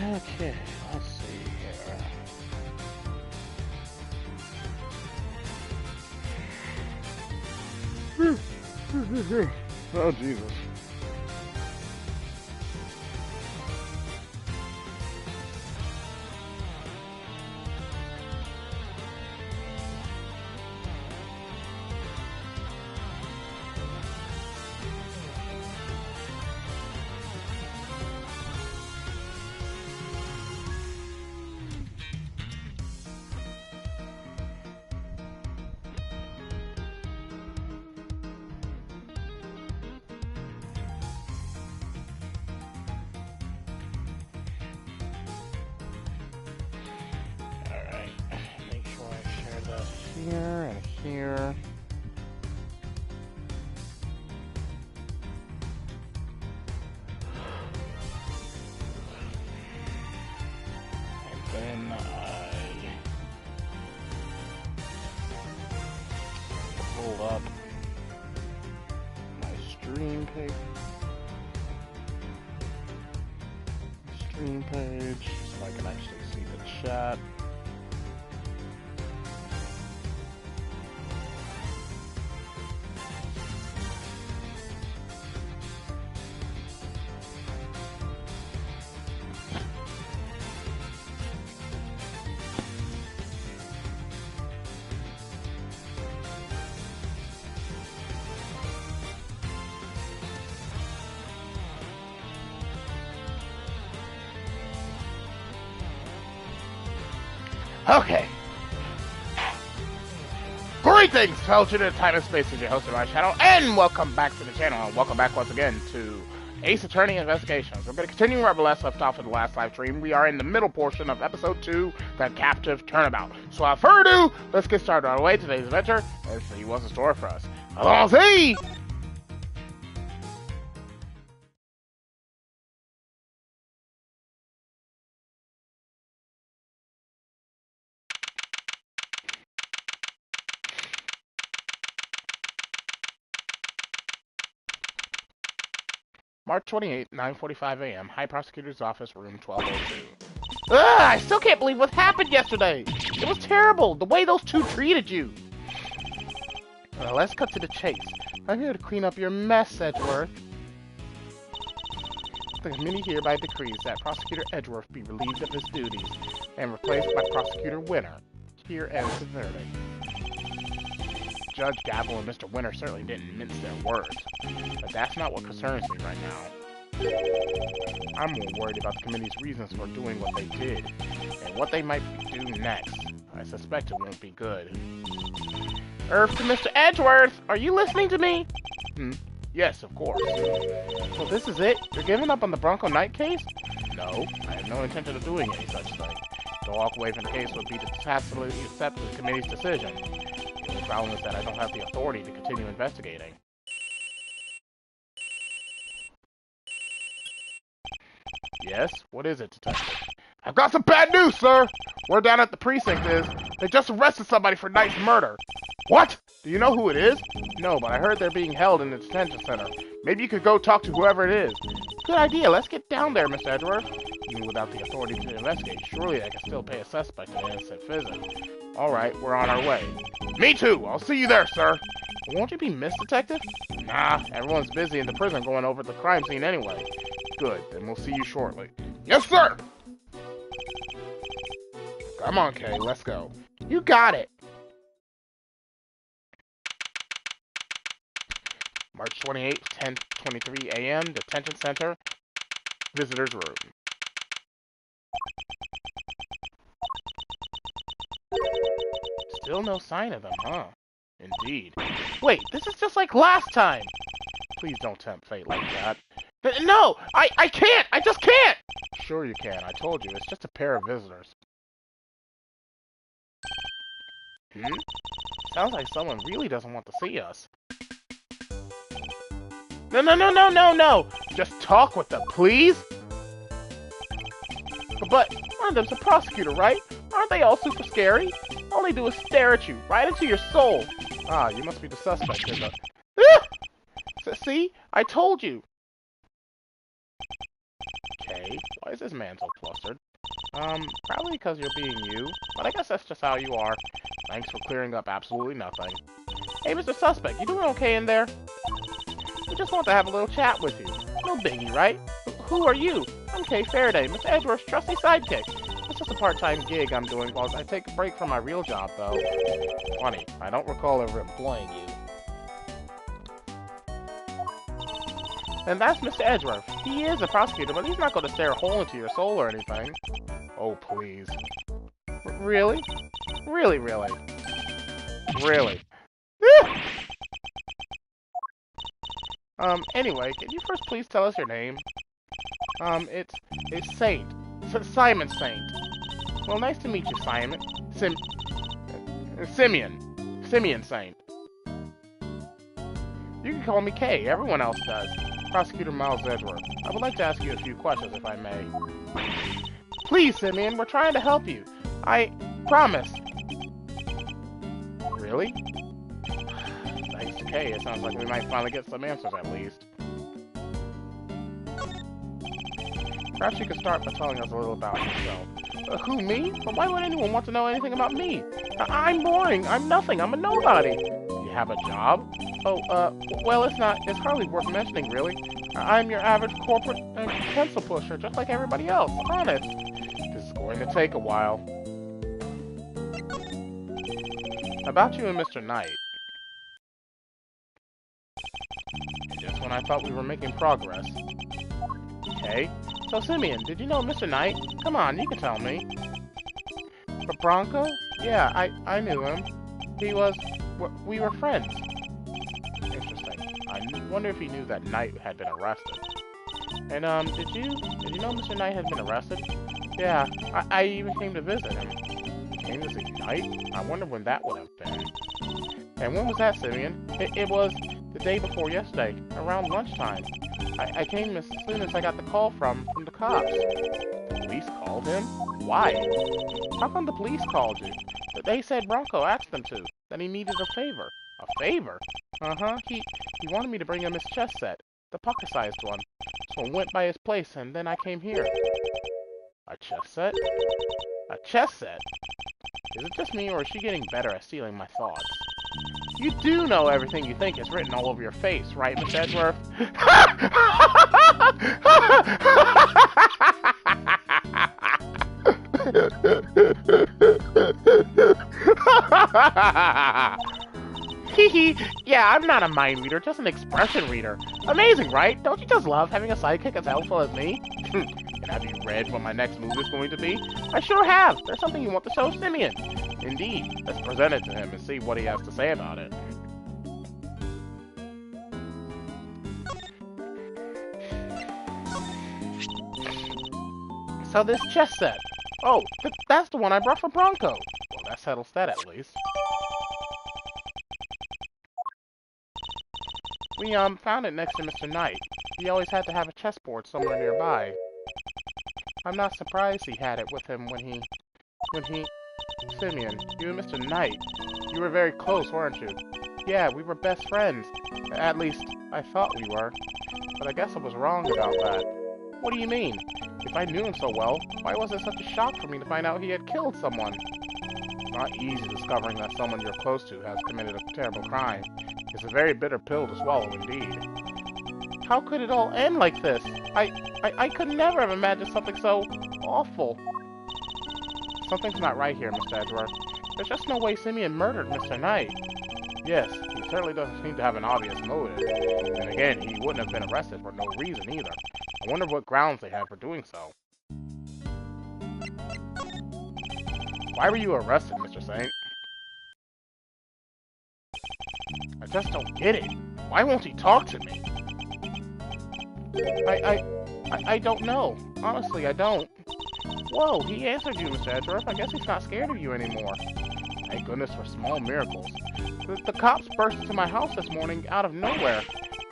Okay, let's see here. Oh, Jesus. Here and here. And then I pull up my stream page. So I can actually see the chat. Okay. Greetings, fellow students of time and space. Is your host, TheAmariaShadow, and welcome back to the channel. And welcome back once again to Ace Attorney Investigations. We're going to continue where we left off in the last live stream. We are in the middle portion of episode 2, The Captive Turnabout. So without further ado, let's get started on our way to today's adventure and see what's in store for us. Allons y! March 28th, 9:45 a.m. High Prosecutor's Office, room 1202. Ugh, I still can't believe what happened yesterday. It was terrible, the way those two treated you. Well, let's cut to the chase. I'm here to clean up your mess, Edgeworth. The committee hereby decrees that Prosecutor Edgeworth be relieved of his duties and replaced by Prosecutor Winter. Here ends the verdict. Judge Gavel and Mr. Winter certainly didn't mince their words, but that's not what concerns me right now. I'm more worried about the committee's reasons for doing what they did, and what they might do next. I suspect it won't be good. Earth to Mr. Edgeworth! Are you listening to me? Yes, of course. So this is it? You're giving up on the Bronco Knight case? No, I have no intention of doing any such thing. To walk away from the case would be to tacitly accept the committee's decision. The only problem is that I don't have the authority to continue investigating. Yes? What is it, Detective? I've got some bad news, sir! Word down at the precinct is, they just arrested somebody for Knight's murder. What? Do you know who it is? No, but I heard they're being held in the detention center. Maybe you could go talk to whoever it is. Good idea, let's get down there, Mr. Edgeworth. Even without the authority to investigate, surely I can still pay a suspect an innocent visit. Alright, we're on our way. Me too! I'll see you there, sir! Won't you be missed, Detective? Nah, everyone's busy in the prison going over the crime scene anyway. Good, then we'll see you shortly. Yes, sir! Come on, Kay, let's go. You got it! March 28th, 10:23 a.m., Detention Center, Visitor's Room. Still no sign of them, huh? Indeed. Wait, this is just like last time! Please don't tempt fate like that. No! I can't! I just can't! Sure you can, I told you, it's just a pair of visitors. Sounds like someone really doesn't want to see us. No! Just talk with them, please! But one of them's a prosecutor, right? Aren't they all super scary? All they do is stare at you, right into your soul. Ah, you must be the suspect, See? I told you. Okay, why is this man so flustered? Probably because you're being you, but I guess that's just how you are. Thanks for clearing up absolutely nothing. Hey, Mr. Suspect, you doing okay in there? We just want to have a little chat with you. No biggie, right? Who are you? I'm Kay Faraday, Mr. Edgeworth's trusty sidekick. It's just a part-time gig I'm doing while I take a break from my real job, though. Funny, I don't recall ever employing you. And that's Mr. Edgeworth. He is a prosecutor, but he's not going to stare a hole into your soul or anything. Oh, please. Really? Really, really? Really? Anyway, can you first please tell us your name? It's Saint. Simon Saint. Well, nice to meet you, Simon. Simeon Saint. You can call me Kay. Everyone else does. Prosecutor Miles Edgeworth. I would like to ask you a few questions, if I may. Please, Simeon, we're trying to help you. I promise. Really? Thanks to Kay, it sounds like we might finally get some answers at least. Perhaps you could start by telling us a little about yourself. Who, me? But why would anyone want to know anything about me? I'm boring. I'm nothing. I'm a nobody. You have a job? Oh, well, it's hardly worth mentioning, really. I'm your average corporate pencil pusher, just like everybody else, honest. This is going to take a while. About you and Mr. Knight. Just when I thought we were making progress. Okay. So, Simeon, did you know Mr. Knight? Come on, you can tell me. But Bronco? Yeah, I knew him. We were friends. Interesting. I wonder if he knew that Knight had been arrested. And, did you know Mr. Knight had been arrested? Yeah, I even came to visit him. You came to see Knight? I wonder when that would have been. And when was that, Simeon? It was the day before yesterday, around lunchtime. I came as soon as I got the call from the cops. The police called him? Why? How come the police called you? They said Bronco asked them to, that he needed a favor. A favor? Uh-huh. He wanted me to bring him his chess set, the pocket-sized one. So I went by his place, and then I came here. A chess set? A chess set? Is it just me, or is she getting better at stealing my thoughts? You do know everything you think is written all over your face, right, Miss Edgeworth? Hehe, yeah, I'm not a mind reader, just an expression reader. Amazing, right? Don't you just love having a sidekick as helpful as me? And have you read what my next move is going to be? I sure have. There's something you want to show Simeon. Indeed. Let's present it to him and see what he has to say about it. So this chess set. Oh, that's the one I brought from Bronco. Well, that settles that at least. We, found it next to Mr. Knight. He always had to have a chessboard somewhere nearby. I'm not surprised he had it with him when he... Simeon, you and Mr. Knight, you were very close, weren't you? Yeah, we were best friends. At least, I thought we were. But I guess I was wrong about that. What do you mean? If I knew him so well, why was it such a shock for me to find out he had killed someone? It's not easy discovering that someone you're close to has committed a terrible crime. It's a very bitter pill to swallow indeed. How could it all end like this? I could never have imagined something so awful. Something's not right here, Mr. Edgeworth. There's just no way Simeon murdered Mr. Knight. Yes, he certainly doesn't seem to have an obvious motive. And again, he wouldn't have been arrested for no reason either. I wonder what grounds they had for doing so. Why were you arrested, Mr. Saint? I just don't get it. Why won't he talk to me? I don't know. Honestly, I don't. Whoa, he answered you, Mr. Edgeworth. I guess he's not scared of you anymore. Thank goodness for small miracles. The cops burst into my house this morning out of nowhere.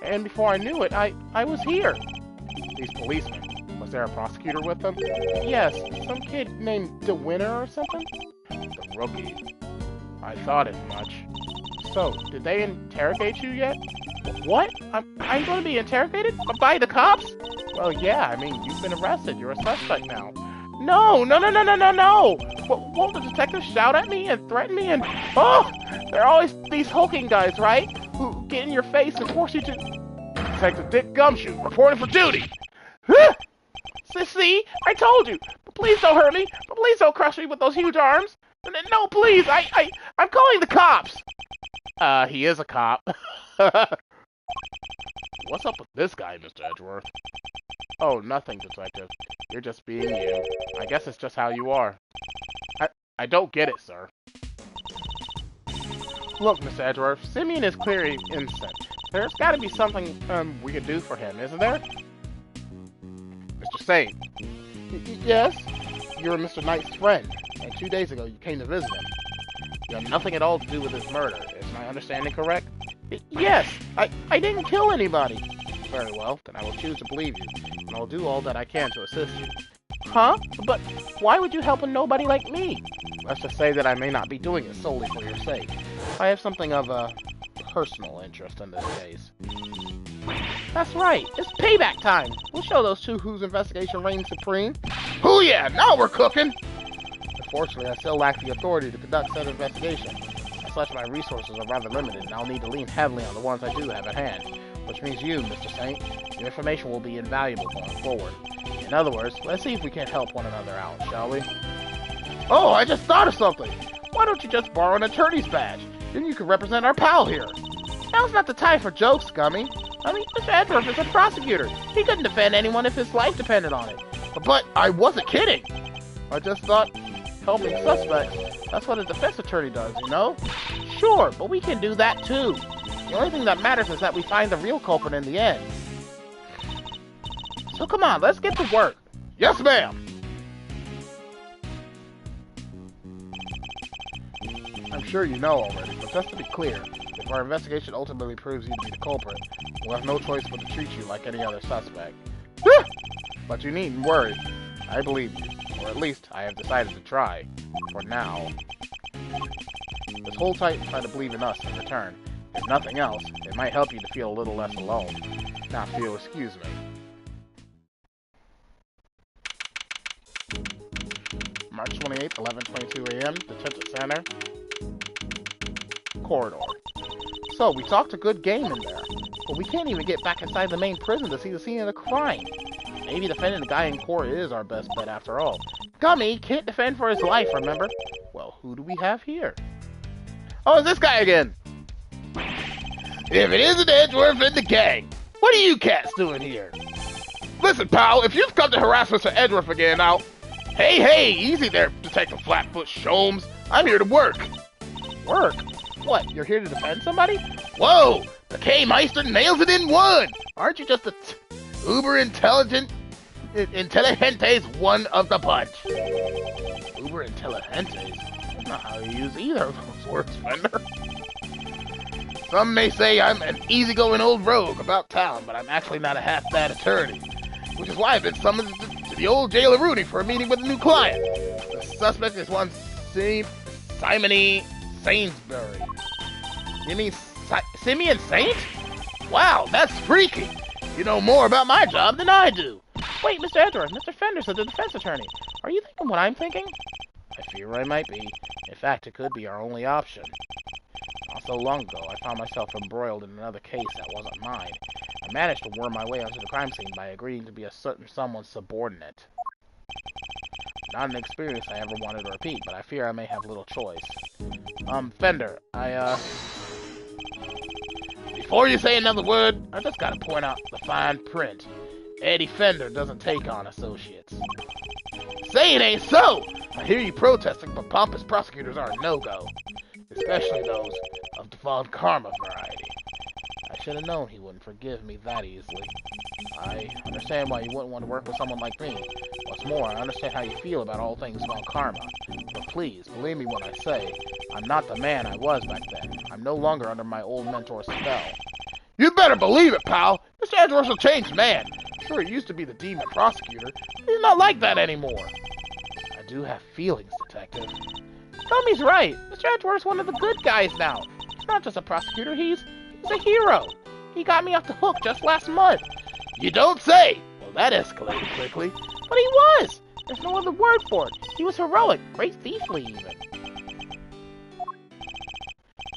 And before I knew it, I was here. These policemen. Was there a prosecutor with them? Yes, some kid named DeWinter or something? The rookie. I thought as much. So, did they interrogate you yet? What? I'm going to be interrogated? By the cops? Well, yeah, I mean, you've been arrested. You're a suspect now. No! Won't the detectives shout at me and threaten me and... Oh! They're always these hulking guys, right? Who get in your face and force you to... Detective Dick Gumshoe, reporting for duty! See? I told you! But please don't hurt me! But please don't crush me with those huge arms! No, please! I'm calling the cops! He is a cop. What's up with this guy, Mr. Edgeworth? Oh, nothing, Detective. You're just being you. I guess it's just how you are. I don't get it, sir. Look, Mr. Edgeworth, Simeon is clearly innocent. There's gotta be something, we could do for him, isn't there? Mr. Saint. Yes? You're Mr. Knight's friend, and 2 days ago you came to visit him. You have nothing at all to do with his murder. Is my understanding correct? Yes! I didn't kill anybody! Very well, then I will choose to believe you, and I will do all that I can to assist you. Huh? But why would you help a nobody like me? Let's just say that I may not be doing it solely for your sake. I have something of a personal interest in this case. That's right, it's payback time! We'll show those two whose investigation reigns supreme. Oh yeah, now we're cooking! Unfortunately, I still lack the authority to conduct said investigation. As such, my resources are rather limited, and I'll need to lean heavily on the ones I do have at hand. Which means you, Mr. Saint. Your information will be invaluable going forward. In other words, let's see if we can't help one another out, shall we? Oh, I just thought of something! Why don't you just borrow an attorney's badge? Then you can represent our pal here. Now's not the time for jokes, Gummy. I mean, Mr. Edgeworth is a prosecutor. He couldn't defend anyone if his life depended on it. But I wasn't kidding! I just thought helping suspects, that's what a defense attorney does, you know? Sure, but we can do that too. The only thing that matters is that we find the real culprit in the end. So come on, let's get to work. Yes, ma'am! I'm sure you know already, but just to be clear, if our investigation ultimately proves you to be the culprit, we'll have no choice but to treat you like any other suspect. But you needn't worry. I believe you. Or at least, I have decided to try. For now. Just hold tight and try to believe in us in return. If nothing else, it might help you to feel a little less alone. Now, if you'll excuse me. March 28th, 11:22 a.m., Detention Center. Corridor. So, we talked a good game in there. But we can't even get back inside the main prison to see the scene of the crime. Maybe defending the guy in court is our best bet after all. Gummy can't defend for his life, remember? Well, who do we have here? Oh, it's this guy again! If it isn't Edgeworth and the gang, what are you cats doing here? Listen, pal, if you've come to harass Mr. Edgeworth again, I'll... Hey, easy there, Detective Flatfoot Sholmes. I'm here to work. Work? What, you're here to defend somebody? Whoa! The K-Meister nails it in one! Aren't you just a uber-intelligentes one of the bunch? Uber-intelligentes? That's not how you use either of those words, Fender. Some may say I'm an easygoing old rogue about town, but I'm actually not a half-bad attorney. Which is why I've been summoned to the old jailer Rudy for a meeting with a new client. The suspect is one Simony Sainsbury. You mean Simeon Saint? Wow, that's freaky. You know more about my job than I do. Wait, Mr. Edgeworth, Mr. Fender's the defense attorney. Are you thinking what I'm thinking? I fear I might be. In fact, it could be our only option. Not so long ago, I found myself embroiled in another case that wasn't mine. I managed to worm my way onto the crime scene by agreeing to be a certain someone's subordinate. Not an experience I ever wanted to repeat, but I fear I may have little choice. Fender, Before you say another word, I just gotta point out the fine print. Eddie Fender doesn't take on associates. Say it ain't so! I hear you protesting, but pompous prosecutors are a no-go. Especially those of the Von Karma variety. I should have known he wouldn't forgive me that easily. I understand why you wouldn't want to work with someone like me. What's more, I understand how you feel about all things Von Karma. But please, believe me when I say, I'm not the man I was back then. I'm no longer under my old mentor's spell. You better believe it, pal! Mr. Edgeworth's a changed man. Sure, he used to be the demon prosecutor, but he's not like that anymore. I do have feelings, Detective. Tommy's right. Mr. Edgeworth's one of the good guys now. He's not just a prosecutor, he's a hero. He got me off the hook just last month. You don't say! Well, that escalated quickly. But he was! There's no other word for it. He was heroic, great thiefly even.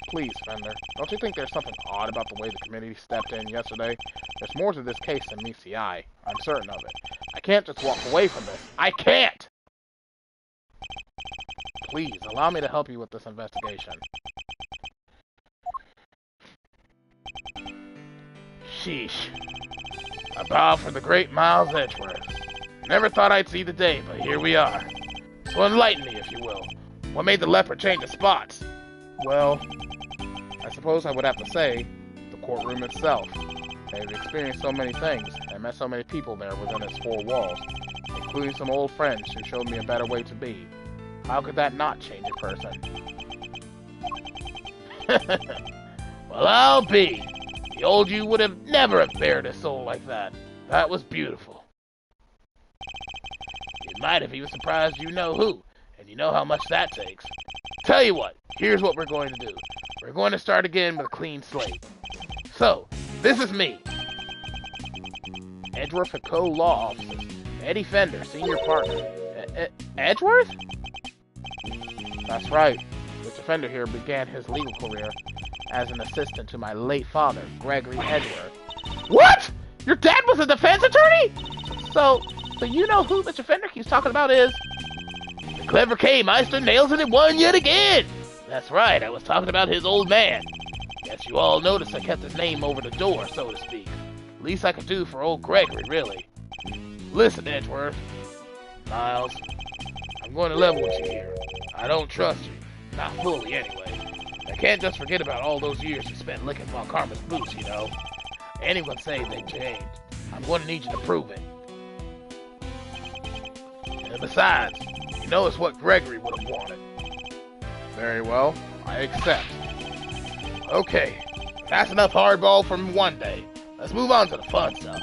Please, Fender, don't you think there's something odd about the way the committee stepped in yesterday? There's more to this case than meets the eye. I'm certain of it. I can't just walk away from this. I can't! Please, allow me to help you with this investigation. Sheesh. A bow for the great Miles Edgeworth. Never thought I'd see the day, but here we are. So enlighten me, if you will. What made the leopard change its spots? Well, I suppose I would have to say, the courtroom itself. I've experienced so many things, and met so many people there within its four walls, including some old friends who showed me a better way to be. How could that not change a person? Well, I'll be. The old you would have never have bared a soul like that. That was beautiful. You might have even surprised you know who, and you know how much that takes. Tell you what, here's what we're going to do. We're going to start again with a clean slate. So, this is me. Edgeworth & Co. Law Offices. Eddie Fender, senior partner. Edgeworth? That's right. Mr. Fender here began his legal career as an assistant to my late father, Gregory Edgeworth. What? Your dad was a defense attorney? So you know who Mr. Fender keeps talking about is... The clever K. Meister nails it in one yet again! That's right, I was talking about his old man. Guess you all noticed I kept his name over the door, so to speak. Least I could do for old Gregory, really. Listen, Edgeworth. Miles, I'm going to level with you here. I don't trust you. Not fully, anyway. I can't just forget about all those years you spent licking Von Karma's boots, you know. Anyone say they changed. I'm going to need you to prove it. And besides, you know it's what Gregory would have wanted. Very well, I accept. Okay, that's enough hardball from one day. Let's move on to the fun stuff.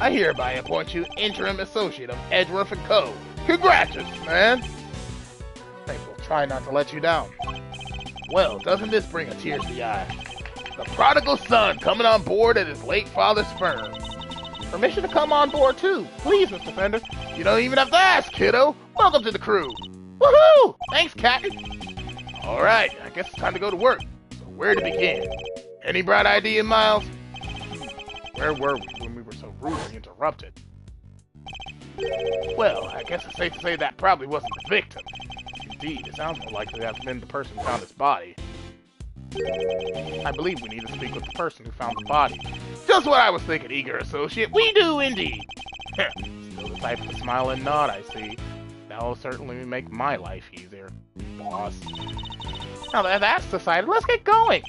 I hereby appoint you interim associate of Edgeworth & Co. Congratulations, man! I think we'll try not to let you down. Well, doesn't this bring a tear to the eye? The prodigal son coming on board at his late father's firm. Permission to come on board too. Please, Mr. Fender. You don't even have to ask, kiddo. Welcome to the crew. Woohoo! Thanks, Captain. Alright, I guess it's time to go to work. So where to begin? Any bright idea, Miles? Where were we when we were so rudely interrupted? Well, I guess it's safe to say that probably wasn't the victim. Indeed, it sounds more likely to have been the person who found his body. I believe we need to speak with the person who found the body. Just what I was thinking, eager associate. We do indeed. Still the type to smile and nod, I see. That'll certainly make my life easier, boss. Now that that's decided, let's get going.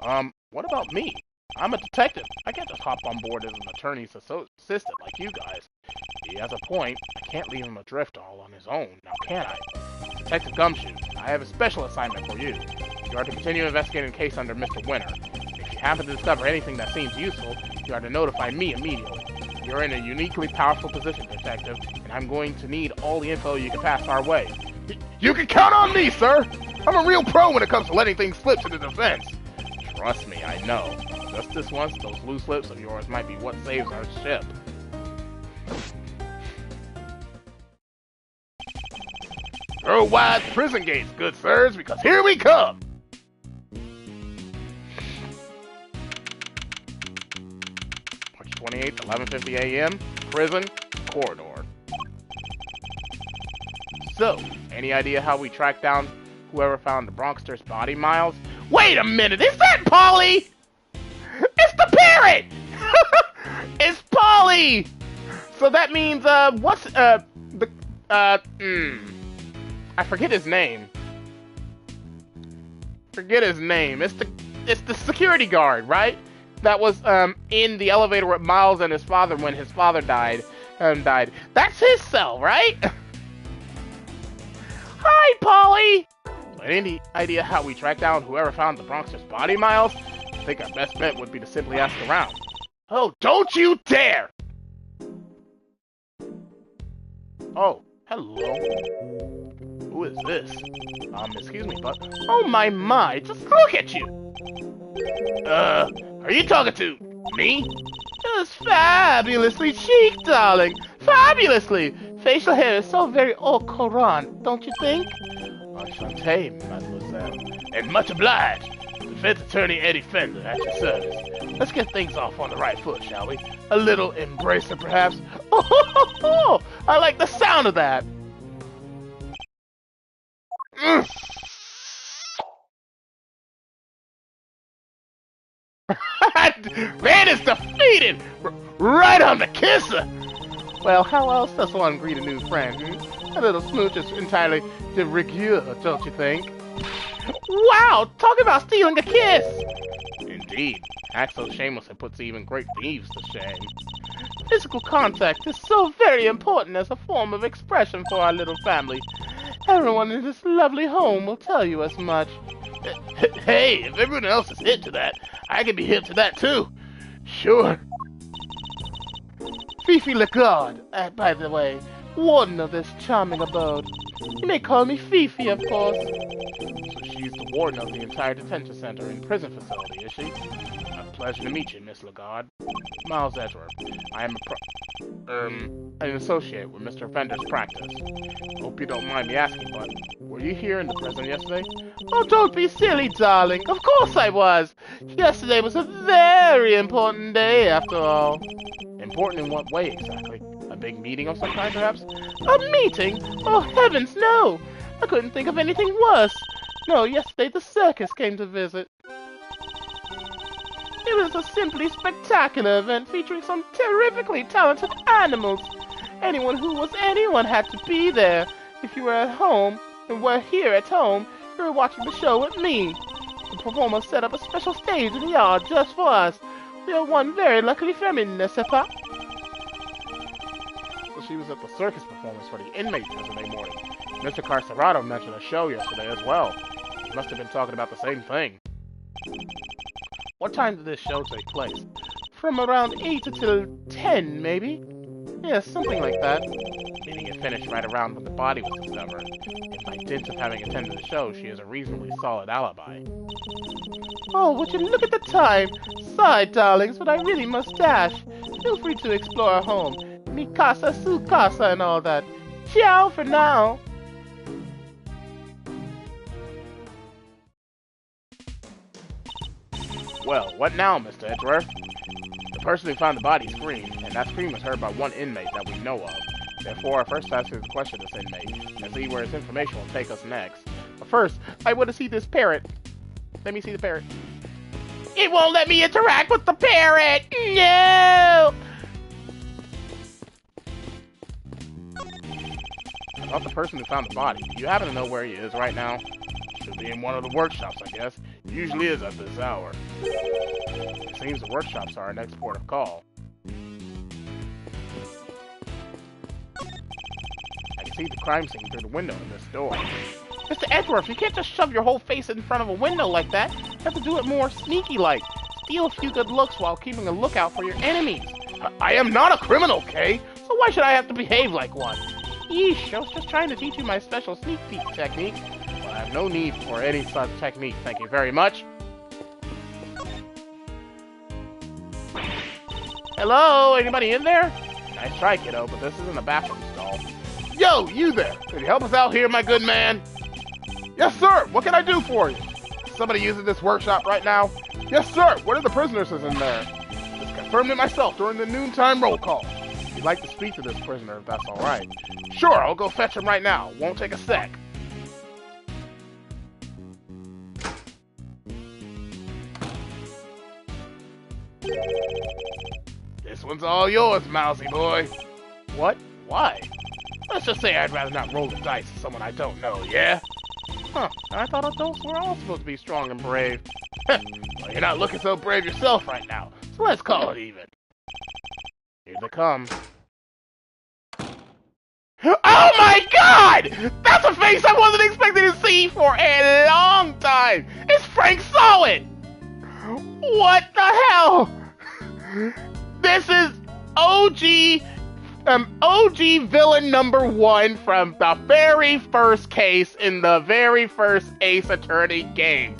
What about me? I'm a detective. I can't just hop on board as an attorney's assistant like you guys. He has a point. I can't leave him adrift all on his own, now can I? Detective Gumshoe, I have a special assignment for you. You are to continue investigating the case under Mr. Winter. If you happen to discover anything that seems useful, you are to notify me immediately. You're in a uniquely powerful position, Detective, and I'm going to need all the info you can pass our way. You can count on me, sir! I'm a real pro when it comes to letting things slip to the defense. Trust me, I know. Just this once, those loose lips of yours might be what saves our ship. Throw wide the prison gates, good sirs, because here we come! March 28th, 11:50 a.m., prison, corridor. So, any idea how we track down whoever found the Bronxter's body, Miles? Wait a minute, is that Polly? It's the parrot! It's Polly! So that means, I forget his name. It's the security guard, right? That was, in the elevator with Miles and his father when his father died. That's his cell, right? Hi, Polly! Any idea how we track down whoever found the Bronxter's body, Miles? I think our best bet would be to simply ask around. Oh, don't you dare! Oh, hello. Who is this? Excuse me, but... Oh my, just look at you! Are you talking to... Me? It was fabulously chic, darling. Fabulously! Facial hair is so very au courant, don't you think? Enchanté, mademoiselle. And much obliged. Defense attorney Eddie Fender at your service. Let's get things off on the right foot, shall we? A little embracer, perhaps? Oh, I like the sound of that. Man is defeated! Right on the kisser! Well, how else does one greet a new friend? A little smooch is entirely de rigueur, don't you think? Wow! Talk about stealing a kiss! Indeed. Act so shameless it puts even great thieves to shame. Physical contact is so very important as a form of expression for our little family. Everyone in this lovely home will tell you as much. Hey, if everyone else is hip to that, I can be hip to that too. Sure. Fifi Lagarde, by the way, warden of this charming abode. You may call me Fifi, of course. So she's the warden of the entire detention center and prison facility, is she? A pleasure to meet you, Miss Lagarde. Miles Edgeworth. I am an associate with Mr. Fender's practice. Hope you don't mind me asking, but were you here in the prison yesterday? Oh, don't be silly, darling. Of course I was. Yesterday was a very important day, after all. Important in what way, exactly? A big meeting of some kind, perhaps? A meeting? Oh, heavens, no! I couldn't think of anything worse. No, yesterday the circus came to visit. It was a simply spectacular event featuring some terrifically talented animals. Anyone who was anyone had to be there. If you were at home, and were here at home, you were watching the show with me. The performers set up a special stage in the yard just for us. We are one very lucky family, n'est-ce pas? So she was at the circus performance for the inmates yesterday morning. Mr. Carcerado mentioned a show yesterday as well. He must have been talking about the same thing. What time did this show take place? From around 8 until 10, maybe? Yes, something like that. Meaning it finished right around when the body was discovered. And by dint of having attended the show, she has a reasonably solid alibi. Oh, would you look at the time? Sorry, darlings, but I really must dash. Feel free to explore our home. Mi casa, su casa, and all that. Ciao for now. Well, what now, Mr. Edgeworth? The person who found the body screamed, and that scream was heard by one inmate that we know of. Therefore, our first task is to question this inmate, and see where his information will take us next. But first, I want to see this parrot. Let me see the parrot. It won't let me interact with the parrot! No! About the person who found the body, do you happen to know where he is right now? Should be in one of the workshops, I guess. Usually is at this hour. It seems the workshops are our next port of call. I can see the crime scene through the window in this door. Mr. Edgeworth, you can't just shove your whole face in front of a window like that. You have to do it more sneaky-like. Steal a few good looks while keeping a lookout for your enemies. I am not a criminal, Kay, so why should I have to behave like one? Yeesh, I was just trying to teach you my special sneak peek technique. Well, I have no need for any such technique, thank you very much. Hello, anybody in there? Nice try, kiddo, but this isn't a bathroom stall. Yo, you there! Can you help us out here, my good man? Yes, sir! What can I do for you? Is somebody using this workshop right now? Yes, sir! What are the prisoners in there? Just confirmed it myself during the noontime roll call. If you'd like to speak to this prisoner, if that's alright. Sure, I'll go fetch him right now. Won't take a sec. This one's all yours, mousy boy. What? Why? Let's just say I'd rather not roll the dice with someone I don't know, yeah? Huh, I thought adults were all supposed to be strong and brave. Well, you're not looking so brave yourself right now, so let's call it even. Here they come. Oh my god! That's a face I wasn't expecting to see for a long time! It's Frank Solid! What the hell? This is OG villain number 1 from the very first case in the very first Ace Attorney game.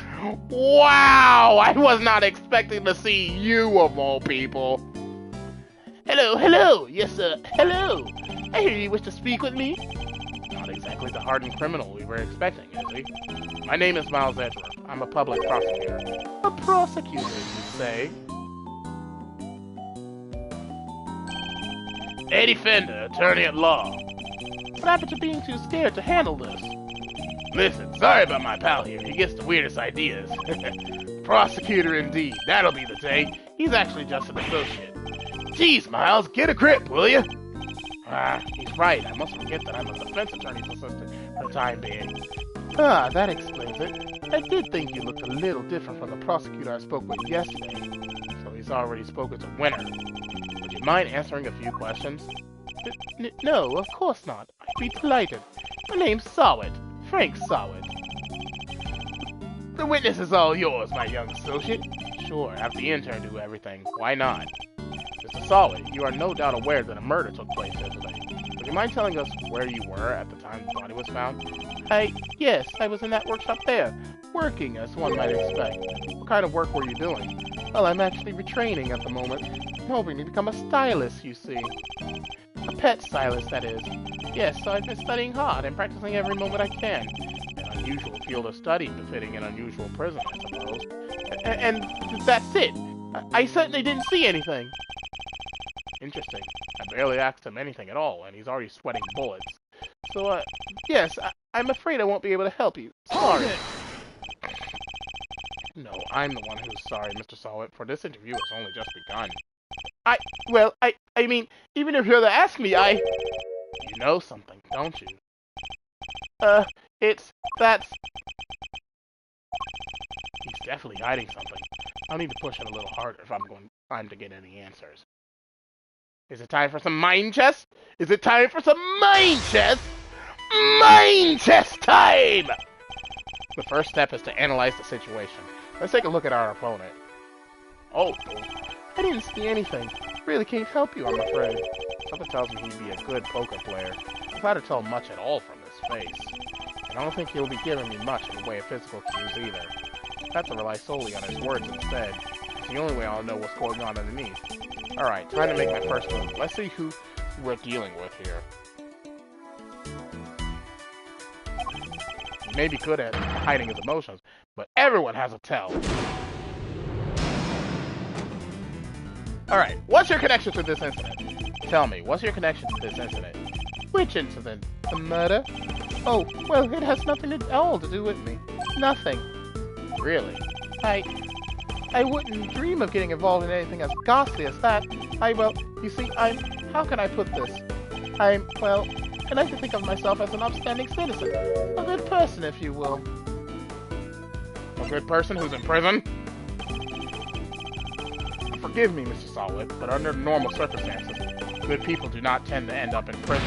Wow! I was not expecting to see you of all people. Hello. Yes, sir. Hello. I hear you wish to speak with me. Not exactly the hardened criminal we were expecting, is he? My name is Miles Edgeworth. I'm a public prosecutor. A prosecutor, you say? A defender, attorney at law. What happened to being too scared to handle this? Listen, sorry about my pal here. He gets the weirdest ideas. Prosecutor indeed. That'll be the day. He's actually just an associate. Jeez, Miles, get a grip, will you? He's right. I must forget that I'm a defense attorney's assistant for the time being. That explains it. I did think you looked a little different from the prosecutor I spoke with yesterday. So he's already spoken to Winner. Would you mind answering a few questions? No, of course not. I'd be delighted. My name's Sawit. Frank Sawit. The witness is all yours, my young associate. Sure, have the intern do everything. Why not? Mr. Sawit, you are no doubt aware that a murder took place yesterday. Would you mind telling us where you were at the time the body was found? Yes, I was in that workshop there, working as one might expect. What kind of work were you doing? Well, I'm actually retraining at the moment. I'm hoping to become a stylist, you see. A pet stylist, that is. Yes, so I've been studying hard and practicing every moment I can. An unusual field of study befitting an unusual prison, I suppose. And that's it. I certainly didn't see anything. Interesting. I barely asked him anything at all, and he's already sweating bullets. So, yes, I'm afraid I won't be able to help you. Sorry. No, I'm the one who's sorry, Mr. Sawit, for this interview has only just begun. I mean, even if you're to ask me, You know something, don't you? That's... He's definitely hiding something. I'll need to push it a little harder if I'm to get any answers. Is it time for some mind chess? Is it time for some mind chess? Mind chess time! The first step is to analyze the situation. Let's take a look at our opponent. Oh, I didn't see anything. Really can't help you, I'm afraid. Something tells me he'd be a good poker player. It's hard to tell much at all from his face. I don't think he'll be giving me much in the way of physical cues either. I have to rely solely on his words instead. It's the only way I'll know what's going on underneath. Alright, time to make my first move. Let's see who we're dealing with here. He may be good at hiding his emotions, but everyone has a tell. Alright, what's your connection to this incident? Tell me, what's your connection to this incident? Which incident? The murder? Oh, well, it has nothing at all to do with me. Nothing. Really? I wouldn't dream of getting involved in anything as ghastly as that. You see, how can I put this? I like to think of myself as an upstanding citizen. A good person, if you will. A good person who's in prison? Forgive me, Mr. Sawit, but under normal circumstances, good people do not tend to end up in prison.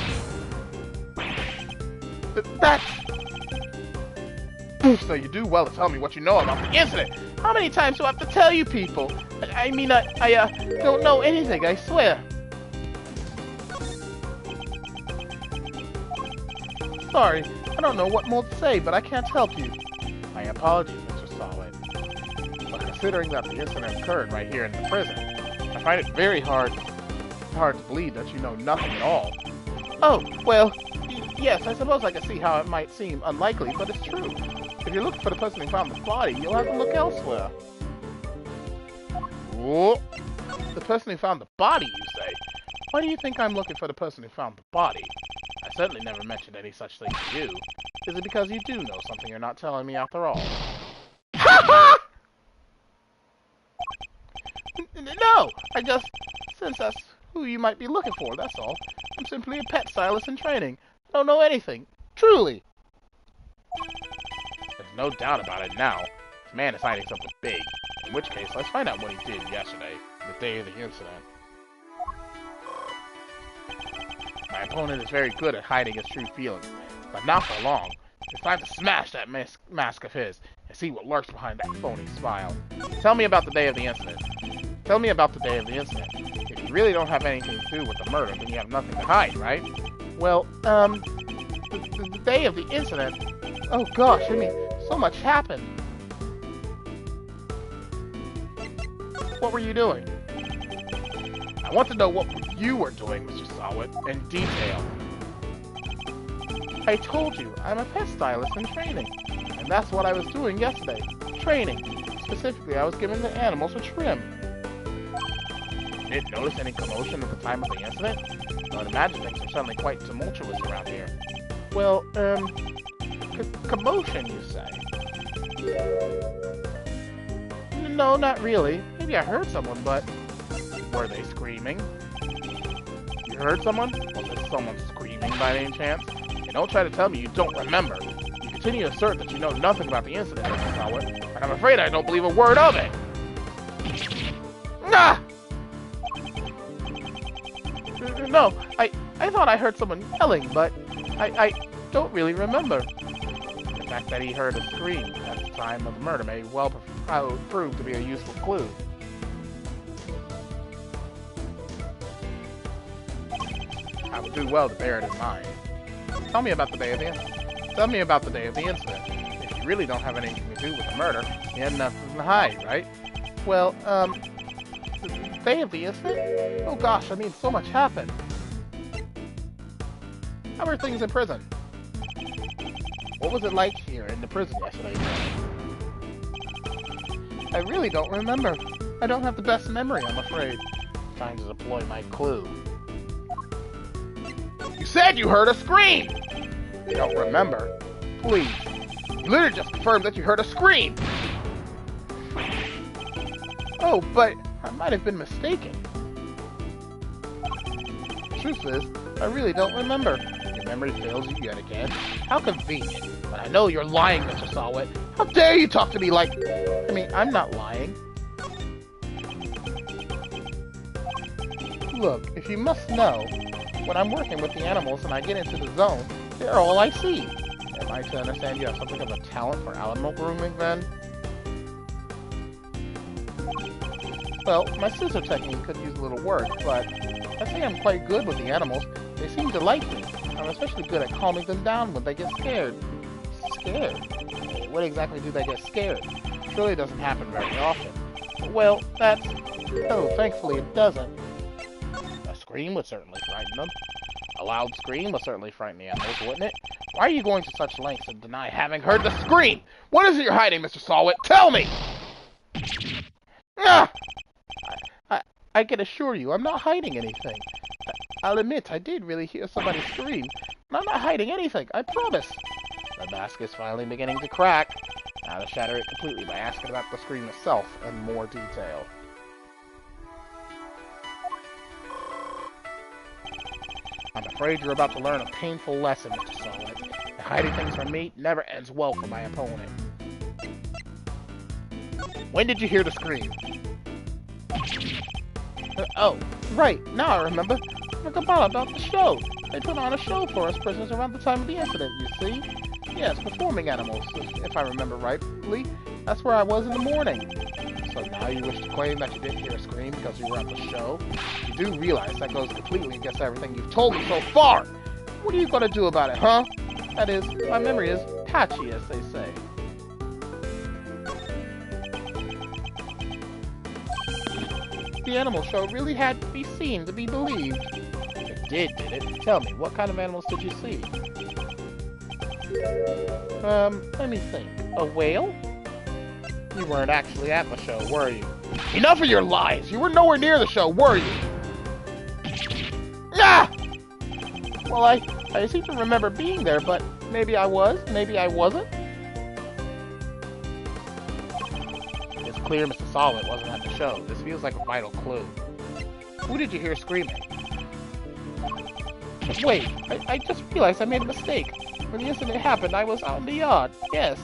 So you do well to tell me what you know about the incident. How many times do I have to tell you people? I don't know anything, I swear. Sorry, I don't know what more to say, but I can't help you. My apologies, Mr. Sawit. But considering that the incident occurred right here in the prison, I find it very hard to believe that you know nothing at all. Oh, well, yes, I suppose I can see how it might seem unlikely, but it's true. If you're looking for the person who found the body, you'll have to look elsewhere. Whoa. The person who found the body, you say? Why do you think I'm looking for the person who found the body? I certainly never mentioned any such thing to you. Is it because you do know something you're not telling me after all? Ha ha! No! Since that's who you might be looking for, that's all. I'm simply a pet stylist in training. I don't know anything. Truly. There's no doubt about it now. This man is hiding something big. In which case, let's find out what he did yesterday, the day of the incident. My opponent is very good at hiding his true feelings, but not for long. It's time to smash that mask of his and see what lurks behind that phony smile. Tell me about the day of the incident. Tell me about the day of the incident. If you really don't have anything to do with the murder, then you have nothing to hide, right? Well, the day of the incident... Oh gosh, I mean, so much happened. What were you doing? I want to know what you were doing, Mr. Sawit, in detail. I told you, I'm a pet stylist in training. And that's what I was doing yesterday. Training. Specifically, I was giving the animals a trim. You didn't notice any commotion at the time of the incident? I would imagine things are suddenly quite tumultuous around here. Well, commotion, you say? No, not really. Maybe I heard someone, but... Were they screaming? You heard someone? Was there someone screaming by any chance? And don't try to tell me you don't remember. You continue to assert that you know nothing about the incident, Mr. Sawit, and I'm afraid I don't believe a word of it. Ah! No, I thought I heard someone yelling, but I don't really remember. The fact that he heard a scream at the time of the murder may well prove to be a useful clue. I would do well to bear it in mind. Tell me about the day of the incident. Tell me about the day of the incident. If you really don't have anything to do with the murder, you had nothing to hide, right? Well, the day of the incident? Oh gosh, I mean, so much happened. How were things in prison? What was it like here in the prison yesterday? I really don't remember. I don't have the best memory, I'm afraid. I'm trying to deploy my clue. You said you heard a scream! You don't remember? Please. You literally just confirmed that you heard a scream! Oh, but I might have been mistaken. The truth is, I really don't remember. Your memory fails you yet again. How convenient. But I know you're lying, Mr. Sawit. How dare you talk to me like... I mean, I'm not lying. Look, if you must know, when I'm working with the animals and I get into the zone, they're all I see. Am I to understand you have something of a talent for animal grooming, then? Well, my scissor technique could use a little work, but I say I'm quite good with the animals. They seem to like me. I'm especially good at calming them down when they get scared. Scared? What exactly do they get scared? Surely it doesn't happen very often. Well, that's... Oh, thankfully it doesn't. A scream would certainly frighten them. A loud scream would certainly frighten the animals, wouldn't it? Why are you going to such lengths to deny having heard the scream? What is it you're hiding, Mr. Sawit? Tell me! Ah! I can assure you, I'm not hiding anything. I'll admit, I did really hear somebody scream, and I'm not hiding anything, I promise. The mask is finally beginning to crack. Now to shatter it completely by asking about the scream itself in more detail. I'm afraid you're about to learn a painful lesson, Mr. Sawit. And hiding things from me never ends well for my opponent. When did you hear the scream? Oh, right, now I remember. I forgot about the show. They put on a show for us prisoners around the time of the incident, you see? Yes, performing animals, if I remember rightly. That's where I was in the morning. So now you wish to claim that you didn't hear a scream because you were at the show? You do realize that goes completely against everything you've told me so far! What are you gonna do about it, huh? That is, my memory is patchy, as they say. The animal show really had to be seen to be believed. It did it? Tell me, what kind of animals did you see? Let me think. A whale? You weren't actually at the show, were you? Enough of your lies! You were nowhere near the show, were you? Ah! Well, I seem to remember being there, but maybe I was, maybe I wasn't. It's clear Mr. Sawit wasn't at the show. This feels like a vital clue. Who did you hear screaming? Wait, I just realized I made a mistake. When the incident happened, I was out in the yard. Yes.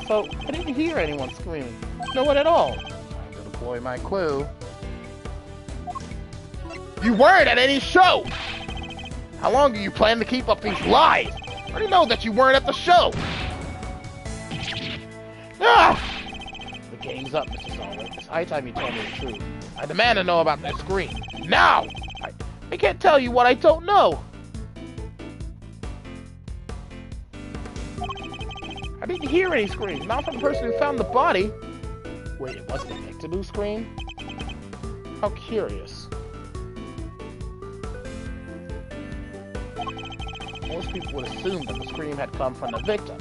So, I didn't hear anyone screaming. No one at all. Time to deploy my clue. You weren't at any show! How long do you plan to keep up these lies? I already know that you weren't at the show! Ah! The game's up, Mr. Sawit. It's high time you told me the truth. I demand to know about that scream. Now! I can't tell you what I don't know! I didn't hear any screams, not from the person who found the body. Wait, it wasn't the victim who screamed? How curious. Most people would assume that the scream had come from the victim.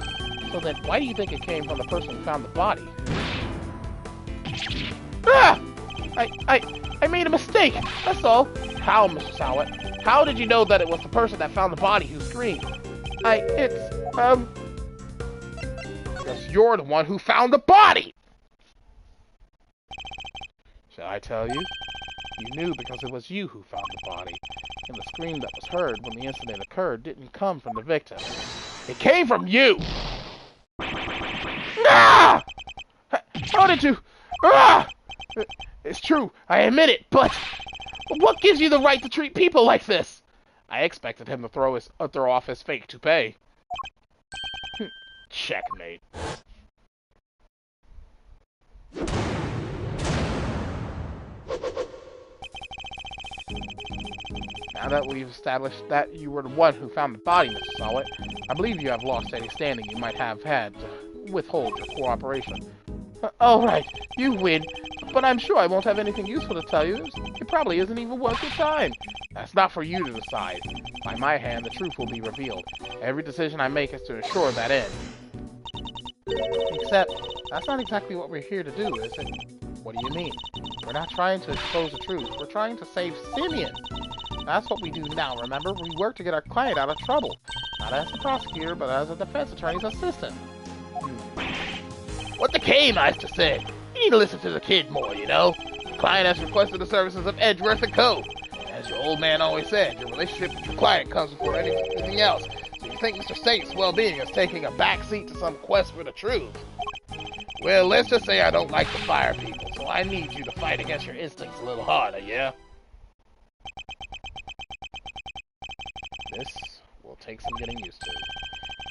So then, why do you think it came from the person who found the body? Ah! I made a mistake! That's all. How, Mr. Sowett? How did you know that it was the person that found the body who screamed? Because you're the one who found the body! Shall I tell you? You knew because it was you who found the body. And the scream that was heard when the incident occurred didn't come from the victim. It came from you! Ah! How did you... Ah! It's true, I admit it, but what gives you the right to treat people like this? I expected him to throw off his fake toupee. Checkmate. Now that we've established that you were the one who found the body, Mr. Sowett, I believe you have lost any standing you might have had to withhold your cooperation. Alright, you win, but I'm sure I won't have anything useful to tell you. It probably isn't even worth your time. That's not for you to decide. By my hand, the truth will be revealed. Every decision I make is to ensure that end. Except, that's not exactly what we're here to do, is it? What do you mean? We're not trying to expose the truth. We're trying to save Simeon. That's what we do now, remember? We work to get our client out of trouble. Not as the prosecutor, but as a defense attorney's assistant. What the K Master said. You need to listen to the kid more, you know? The client has requested the services of Edgeworth & Co. As your old man always said, your relationship with your client comes before anything else. So you think Mr. Saint's well-being is taking a backseat to some quest for the truth? Well, let's just say I don't like to fire people, so I need you to fight against your instincts a little harder, yeah? This will take some getting used to.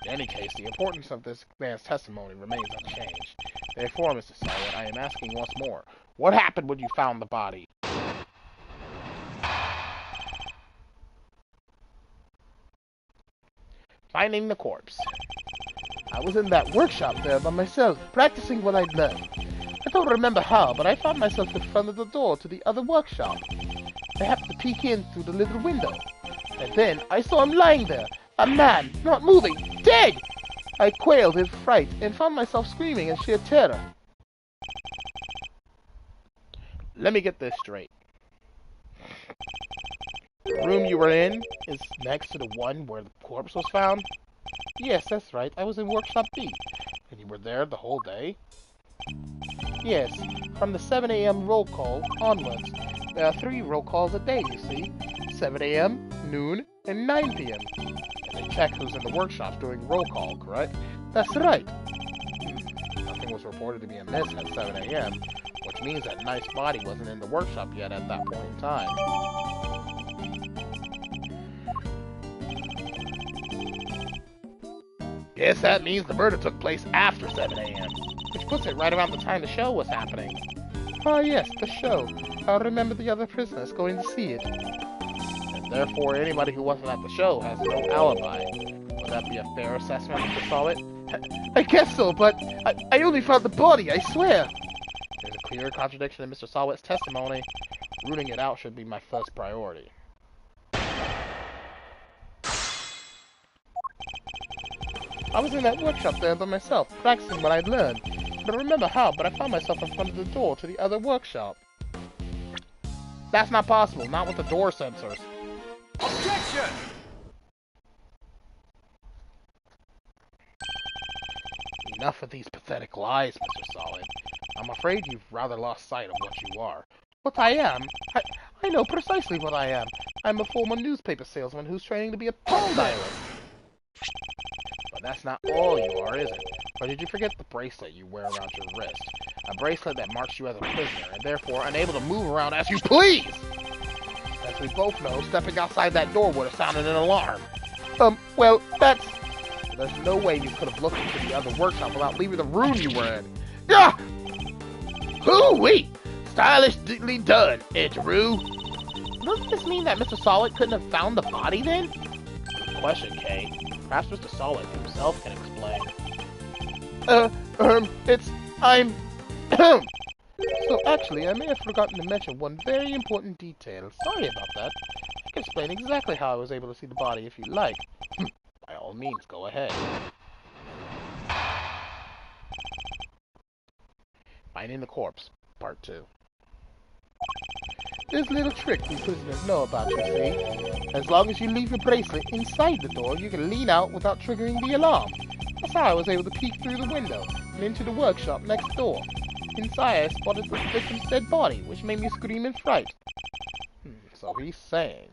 In any case, the importance of this man's testimony remains unchanged. Therefore, Mr. Sowett, I am asking once more, what happened when you found the body? Finding the corpse. I was in that workshop there by myself, practicing what I'd learned. I don't remember how, but I found myself in front of the door to the other workshop. I happened to peek in through the little window. And then I saw him lying there, a man, not moving, dead! I quailed in fright and found myself screaming in sheer terror. Let me get this straight. The room you were in is next to the one where the corpse was found? Yes, that's right. I was in Workshop B. And you were there the whole day? Yes, from the 7 a.m. roll call onwards. There are 3 roll calls a day, you see. 7 a.m., noon, and 9 p.m. And they check who's in the workshops during roll call, correct? That's right. Nothing was reported to be amiss at 7 a.m., which means that Knight's body wasn't in the workshop yet at that point in time. Guess that means the murder took place after 7 a.m., which puts it right around the time the show was happening. Ah, yes, the show. I remember the other prisoners going to see it. And therefore, anybody who wasn't at the show has no alibi. Would that be a fair assessment, Mr. Sowett? I guess so, but I only found the body, I swear. There's a clear contradiction in Mr. Sowett's testimony. Rooting it out should be my first priority. I was in that workshop there by myself, practicing what I'd learned. I don't remember how, but I found myself in front of the door to the other workshop. That's not possible, not with the door sensors. Objection! Enough of these pathetic lies, Mr. Solid. I'm afraid you've rather lost sight of what you are. What I am? I know precisely what I am. I'm a former newspaper salesman who's training to be a pole dialist. But that's not all you are, is it? Or did you forget the bracelet you wear around your wrist? A bracelet that marks you as a prisoner, and therefore unable to move around as you please! As we both know, stepping outside that door would have sounded an alarm. Well, that's... There's no way you could have looked into the other workshop without leaving the room you were in. Yeah! Hoo-wee! Stylishly done, Edgeroo. Doesn't this mean that Mr. Solid couldn't have found the body then? Good question, Kay. Perhaps Mr. Solid himself can explain. I'm... So actually, I may have forgotten to mention one very important detail. Sorry about that. I can explain exactly how I was able to see the body if you like. By all means, go ahead. Finding the corpse, part 2. There's a little trick we prisoners know about, you see. As long as you leave your bracelet inside the door, you can lean out without triggering the alarm. That's how I was able to peek through the window and into the workshop next door. Inside, I spotted the victim's dead body, which made me scream in fright. So he's saying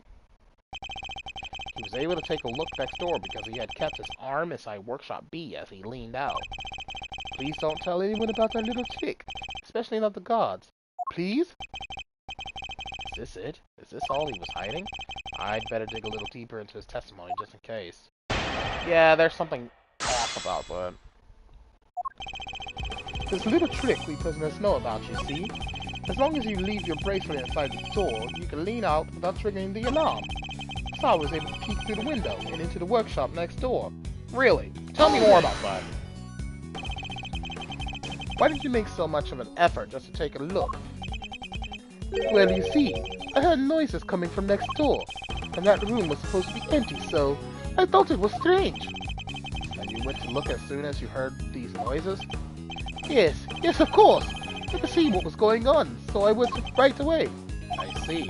he was able to take a look next door because he had kept his arm inside Workshop B as he leaned out. Please don't tell anyone about that little trick, especially not the gods. Please? Is this it? Is this all he was hiding? I'd better dig a little deeper into his testimony just in case. Yeah, there's something off about that. There's a little trick we prisoners know about, you see. As long as you leave your bracelet inside the door, you can lean out without triggering the alarm. So I was able to peek through the window and into the workshop next door. Really? Tell me more about that. Why did you make so much of an effort just to take a look? Well, you see, I heard noises coming from next door, and that room was supposed to be empty, so I thought it was strange. And you went to look as soon as you heard these noises? Yes, of course. I could see what was going on, so I went right away. I see.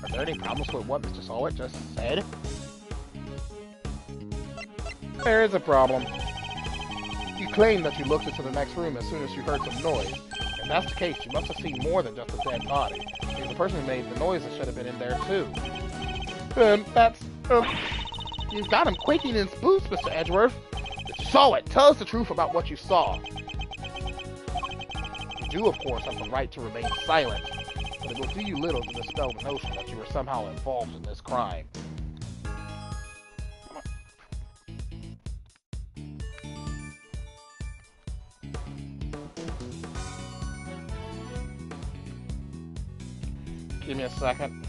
Are there any problems with what Mr. Sawit just said? There is a problem. You claim that you looked into the next room as soon as you heard some noise. If that's the case, you must have seen more than just a dead body. Because the person who made the noises should have been in there too. You got him quaking in his boots, Mr. Edgeworth. Mr. Sawit, tell us the truth about what you saw. You do, of course, have the right to remain silent, but it will do you little to dispel the notion that you were somehow involved in this crime. Give me a second.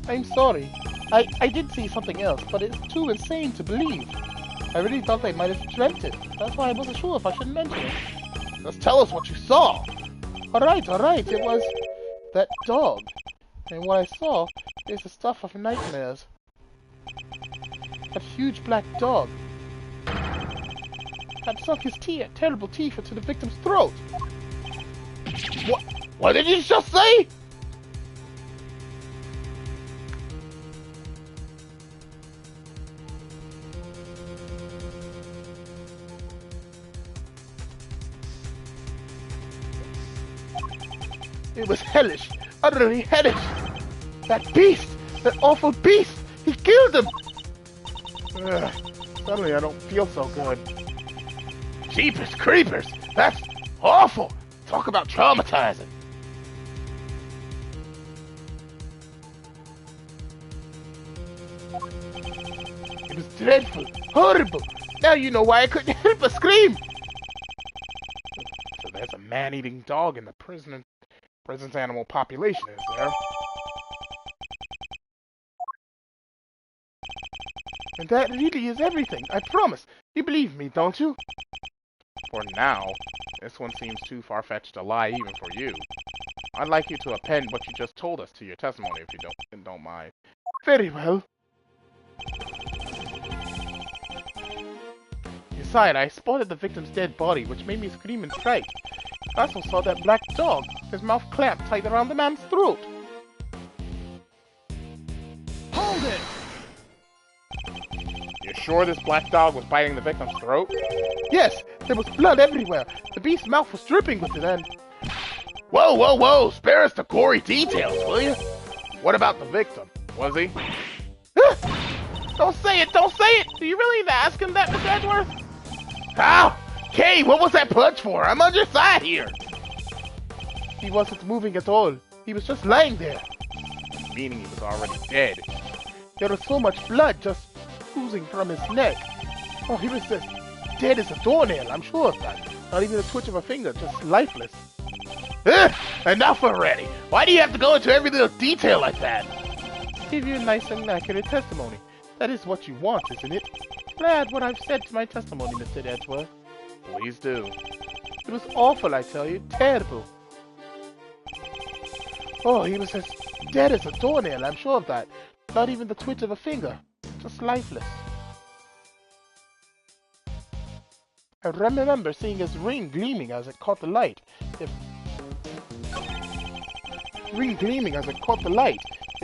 I'm sorry. I did see something else, but it's too insane to believe. I really thought they might have dreamt it. That's why I wasn't sure if I should mention it. Just tell us what you saw. Alright. It was that dog. And what I saw is the stuff of nightmares. That huge black dog had sunk his terrible teeth into the victim's throat. What did you just say? It was hellish, utterly hellish. That beast, that awful beast, he killed him. Suddenly I don't feel so good. Jeepers creepers, that's awful. Talk about traumatizing. It was dreadful, horrible. Now you know why I couldn't help but scream! So there's a man-eating dog in the prison's animal population, is there? And that really is everything, I promise. You believe me, don't you? For now, this one seems too far-fetched to lie even for you. I'd like you to append what you just told us to your testimony if you don't mind. Very well. Inside, I spotted the victim's dead body, which made me scream in fright. I also saw that black dog, his mouth clamped tight around the man's throat. Hold it! You're sure this black dog was biting the victim's throat? Yes, there was blood everywhere. The beast's mouth was dripping with it and... Whoa, whoa, whoa! Spare us the gory details, will you? What about the victim? Was he? Don't say it! Don't say it! Do you really need to ask him that, Miss Edgeworth? How? Kay, what was that punch for? I'm on your side here! He wasn't moving at all. He was just lying there. Meaning he was already dead. There was so much blood just oozing from his neck. Oh, he was just dead as a doornail, I'm sure of that. Not even a twitch of a finger, just lifeless. Enough already! Why do you have to go into every little detail like that? Give you a nice and accurate testimony. That is what you want, isn't it? Glad what I've said to my testimony, Mr. Edgeworth. Please do. It was awful, I tell you. Terrible. Oh, he was as dead as a doornail, I'm sure of that. Not even the twitch of a finger. Just lifeless. I remember seeing his ring gleaming as it caught the light. It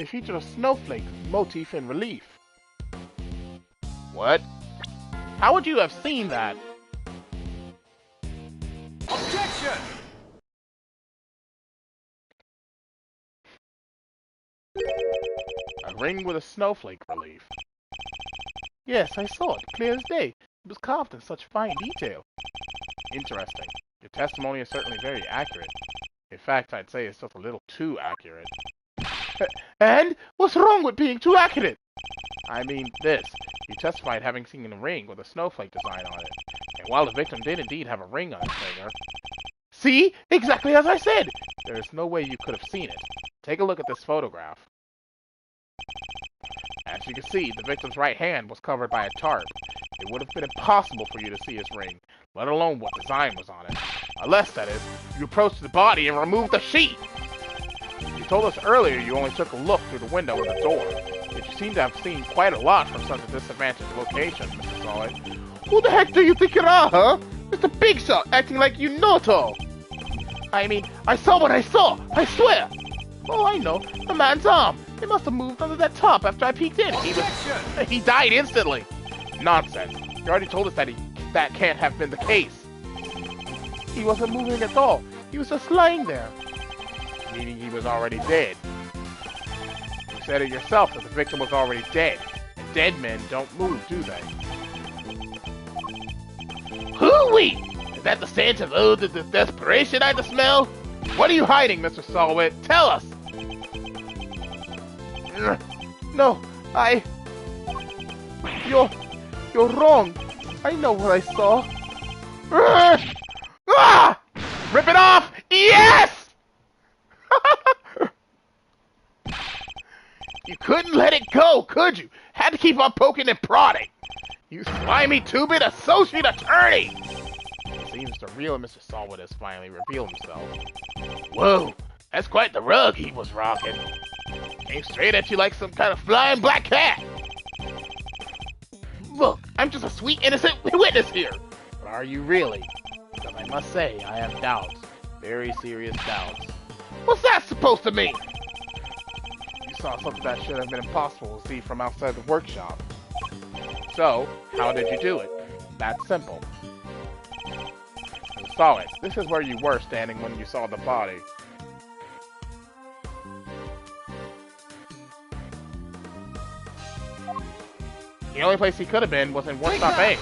featured a snowflake motif in relief. What? How would you have seen that? Objection! A ring with a snowflake relief. Yes, I saw it, clear as day. It was carved in such fine detail. Interesting. Your testimony is certainly very accurate. In fact, I'd say it's just a little too accurate. And? What's wrong with being too accurate? I mean this. You testified having seen a ring with a snowflake design on it. And while the victim did indeed have a ring on his finger... See? Exactly as I said! There is no way you could have seen it. Take a look at this photograph. As you can see, the victim's right hand was covered by a tarp. It would have been impossible for you to see his ring, let alone what design was on it. Unless, that is, you approached the body and removed the sheet! You told us earlier you only took a look through the window and the door, yet you seem to have seen quite a lot from such a disadvantaged location, Mr. Solid. Who the heck do you think you are, huh? Mr. Big Shot, acting like you know it all! I mean, I saw what I saw, I swear! Oh, I know, the man's arm. It must have moved under that top after I peeked in. He died instantly. Nonsense. You already told us that can't have been the case. He wasn't moving at all. He was just lying there. Meaning he was already dead. You said it yourself that the victim was already dead. And dead men don't move, do they? Hoo-wee! Is that the stench of the desperation I just smell? What are you hiding, Mr. Solwit? Tell us! No, You're wrong. I know what I saw. Rip it off! Yes! You couldn't let it go, could you? Had to keep on poking and prodding. You slimy two-bit associate attorney! It seems the real Mr. Solwit has finally revealed himself. Whoa, that's quite the rug he was rocking. Came straight at you like some kind of flying black cat. Look, I'm just a sweet, innocent witness here. But are you really? Because I must say, I have doubts. Very serious doubts. What's that supposed to mean? You saw something that should have been impossible to see from outside the workshop. So, how did you do it? That's simple. You saw it. This is where you were standing when you saw the body. The only place he could have been was in Workshop A.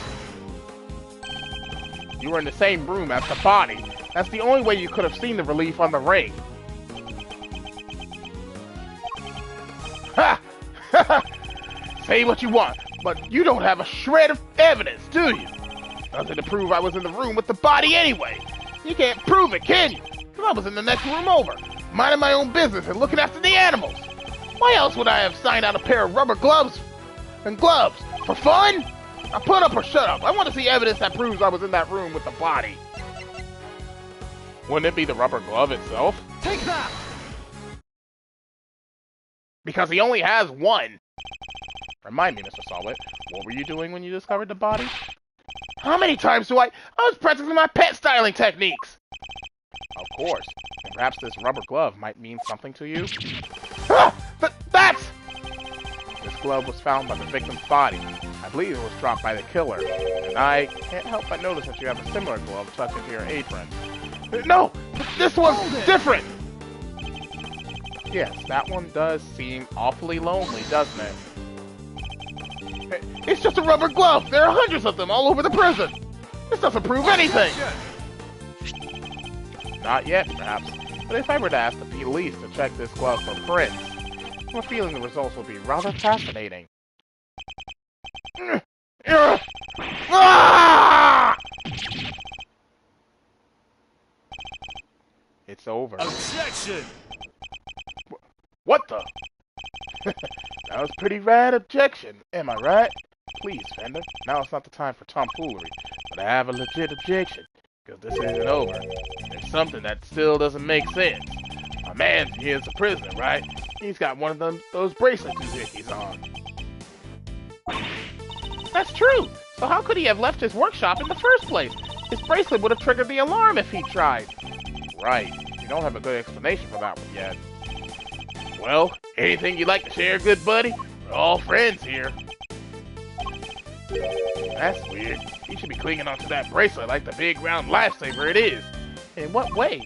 You were in the same room as the body. That's the only way you could have seen the relief on the ring. Ha! Say what you want, But you don't have a shred of evidence, do you? Nothing to prove I was in the room with the body anyway. You can't prove it, can you? Because I was in the next room over, minding my own business and looking after the animals. Why else would I have signed out a pair of rubber gloves and gloves? For fun? Now put up or shut up. I want to see evidence that proves I was in that room with the body. Wouldn't it be the rubber glove itself? Take that! Because he only has one. Remind me, Mr. Solid, what were you doing when you discovered the body? How many times do I was practicing my pet styling techniques! Of course. And perhaps this rubber glove might mean something to you? Ah! That's... This glove was found by the victim's body. I believe it was dropped by the killer. And I can't help but notice that you have a similar glove tucked into your apron. No! This one's different! Yes, that one does seem awfully lonely, doesn't it? It's just a rubber glove! There are hundreds of them all over the prison! This doesn't prove anything! Not yet, perhaps. But if I were to ask the police to check this glove for prints, I have a feeling the results will be rather fascinating. It's over. Objection! What the? That was pretty rad objection, am I right? Please, Fender, now it's not the time for tomfoolery, but I have a legit objection, because this isn't over. There's something that still doesn't make sense. My man here's a prisoner, right? He's got one of those bracelets he's on. That's true! So how could he have left his workshop in the first place? His bracelet would have triggered the alarm if he tried. Right. You don't have a good explanation for that one yet. Well, anything you'd like to share, good buddy? We're all friends here. That's weird. You should be clinging onto that bracelet like the big round lifesaver it is. In what way?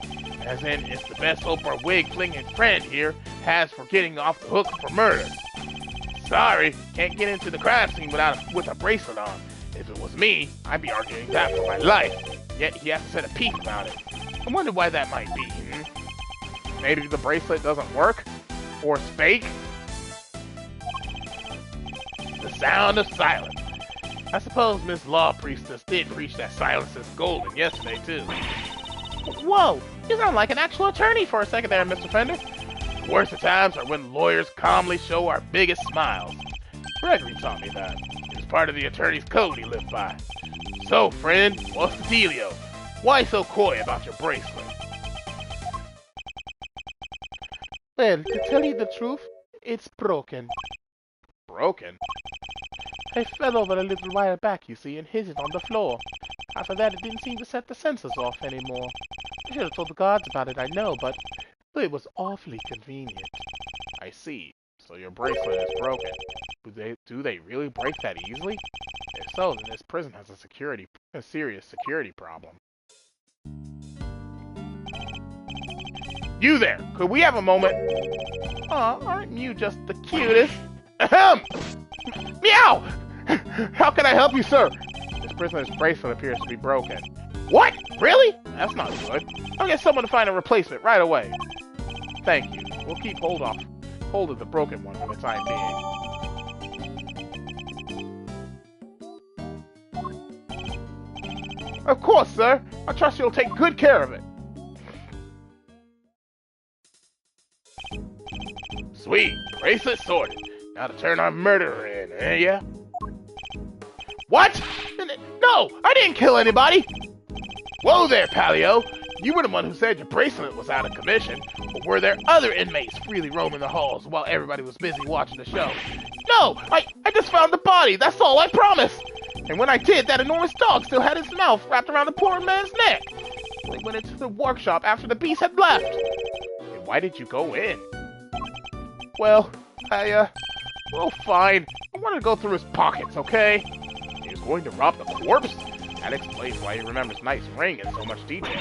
As in, it's the best hope our wig-flinging friend here has for getting off the hook for murder. Sorry, can't get into the crime scene with a bracelet on. If it was me, I'd be arguing that for my life. Yet he has to set a peep about it. I wonder why that might be, Maybe the bracelet doesn't work? Or it's fake? The sound of silence. I suppose Miss Law Priestess did preach that silence is golden yesterday, too. Whoa! You sound like an actual attorney for a second there, Mr. Fender. The worst of times are when lawyers calmly show our biggest smiles. Gregory taught me that. It's part of the attorney's code he lived by. So, friend, what's the dealio? Why so coy about your bracelet? Well, to tell you the truth, it's broken. Broken? I fell over a little while back, you see, and hit it on the floor. After that, it didn't seem to set the sensors off anymore. I should have told the guards about it, I know, but it was awfully convenient. I see. So your bracelet is broken. Do they really break that easily? If so, then this prison has a serious security problem. You there! Could we have a moment? Aw, aren't you just the cutest? Ahem! Meow! How can I help you, sir? This prisoner's bracelet appears to be broken. What? Really? That's not good. I'll get someone to find a replacement right away. Thank you. We'll keep hold of the broken one for the time being. Of course, sir. I trust you'll take good care of it. Sweet. Bracelet sorted. Now to turn our murderer in, eh, yeah? What? No! I didn't kill anybody! Whoa there, Palio! You were the one who said your bracelet was out of commission, but were there other inmates freely roaming the halls while everybody was busy watching the show? No! I just found the body, that's all, I promise! And when I did, that enormous dog still had its mouth wrapped around the poor man's neck! We went into the workshop after the beast had left! And why did you go in? Well, well, fine. I wanted to go through his pockets, okay? He was going to rob the corpse? That explains why he remembers Knight's ring in so much detail.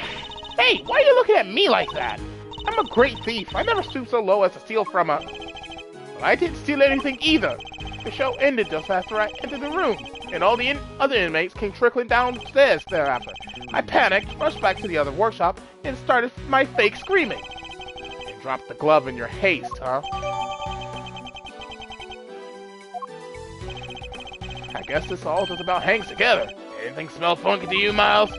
Hey, why are you looking at me like that? I'm a great thief. I never stooped so low as to steal from a... Well, I didn't steal anything either. The show ended just after I entered the room, and all the other inmates came trickling downstairs thereafter. I panicked, rushed back to the other workshop, and started my fake screaming. You dropped the glove in your haste, huh? I guess this all just about hangs together. Anything smell funky to you, Miles?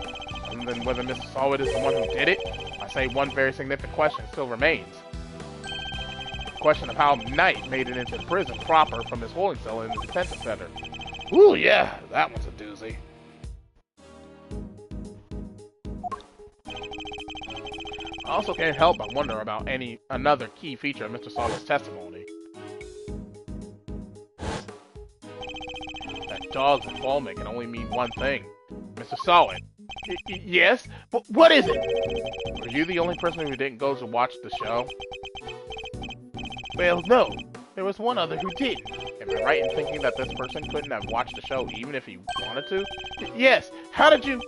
Other than whether Mr. Solid is the one who did it, I say one very significant question still remains. The question of how Knight made it into the prison proper from his holding cell in the detention center. Ooh, yeah, that one's a doozy. I also can't help but wonder about another key feature of Mr. Solid's testimony. That dogs and foaming can only mean one thing. Mr. Solid. Yes? What is it? Were you the only person who didn't go to watch the show? Well, no. There was one other who didn't. Am I right in thinking that this person couldn't have watched the show even if he wanted to? Yes. How did you...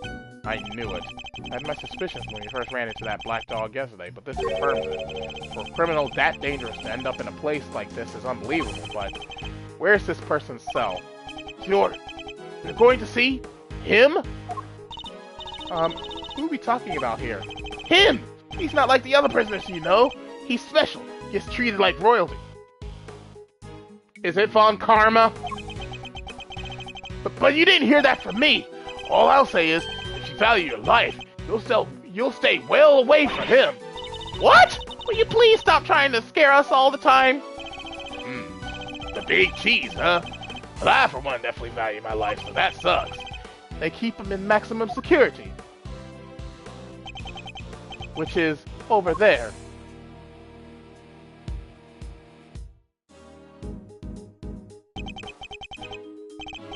I knew it. I had my suspicions when we first ran into that black dog yesterday, but this confirms it. For a criminal that dangerous to end up in a place like this is unbelievable, but... Where's this person's cell? You're going to see him? Who are we talking about here? Him! He's not like the other prisoners, you know. He's special. Gets treated like royalty. Is it Von Karma? But you didn't hear that from me. All I'll say is, if you value your life, you'll stay well away from him. What? Will you please stop trying to scare us all the time? The big cheese, huh? Well, I, for one, definitely value my life, so that sucks. They keep him in maximum security. Which is over there.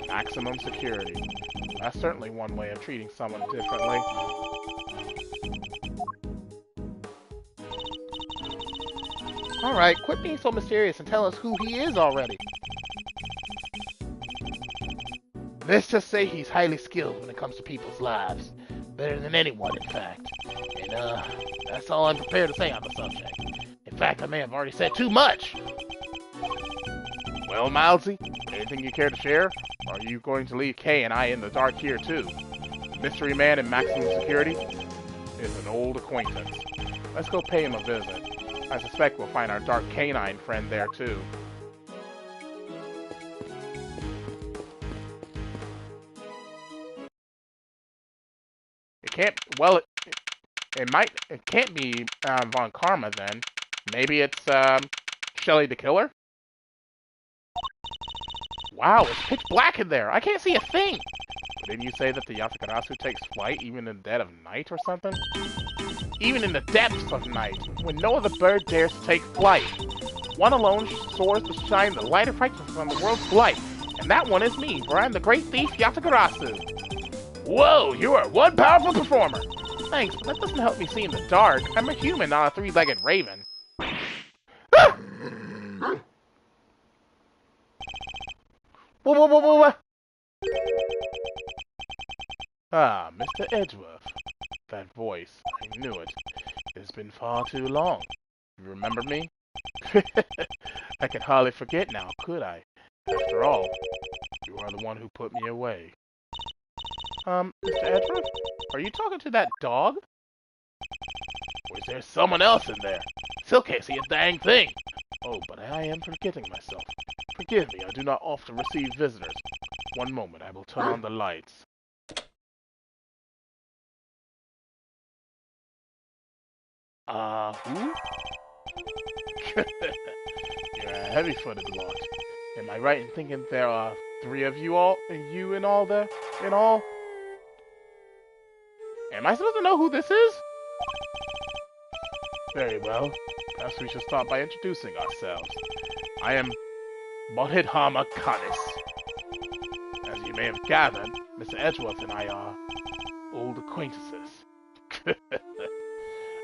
Maximum security. That's certainly one way of treating someone differently. Alright, quit being so mysterious and tell us who he is already. Let's just say he's highly skilled when it comes to people's lives. Better than anyone, in fact. And, that's all I'm prepared to say on the subject. In fact, I may have already said too much. Well, Milesy, anything you care to share? Or are you going to leave Kay and I in the dark here, too? Mystery Man in maximum security is an old acquaintance. Let's go pay him a visit. I suspect we'll find our dark canine friend there, too. It can't be Von Karma then. Maybe it's Shelly the Killer? Wow, it's pitch black in there. I can't see a thing. Didn't you say that the Yatakarasu takes flight even in the dead of night or something? Even in the depths of night, when no other bird dares to take flight. One alone soars to shine the light of righteousness on the world's light. And that one is me, for I'm the great thief Yatakarasu. Whoa, you are one powerful performer. Thanks, but that doesn't help me see in the dark. I'm a human, not a three-legged raven. Ah! Whoa. Ah, Mr. Edgeworth. That voice. I knew it. It's been far too long. You remember me? I can hardly forget now, could I? After all, you are the one who put me away. Mr. Edgeworth? Are you talking to that dog? Or is there someone else in there? Still can't see a dang thing. Oh, but I am forgetting myself. Forgive me, I do not often receive visitors. One moment, I will turn on the lights. Who? You're a heavy-footed lot. Am I right in thinking there are 3 of you in all there? In all? Am I supposed to know who this is? Very well. Perhaps we should start by introducing ourselves. I am Mohidhama Kanis. As you may have gathered, Mr. Edgeworth and I are old acquaintances.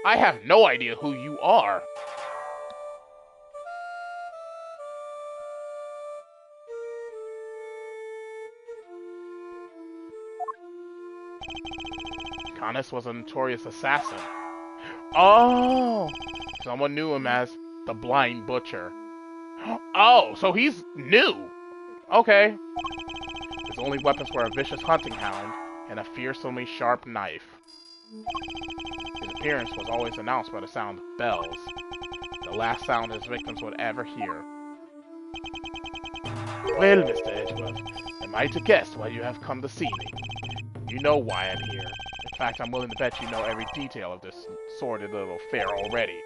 I have no idea who you are. Kanis was a notorious assassin. Oh! Someone knew him as the Blind Butcher. Oh, so he's new! Okay. His only weapons were a vicious hunting hound and a fearsomely sharp knife. His appearance was always announced by the sound of bells, the last sound his victims would ever hear. Well, Mr. Edgeworth, am I to guess why you have come to see me? You know why I'm here. In fact, I'm willing to bet you know every detail of this sordid little affair already.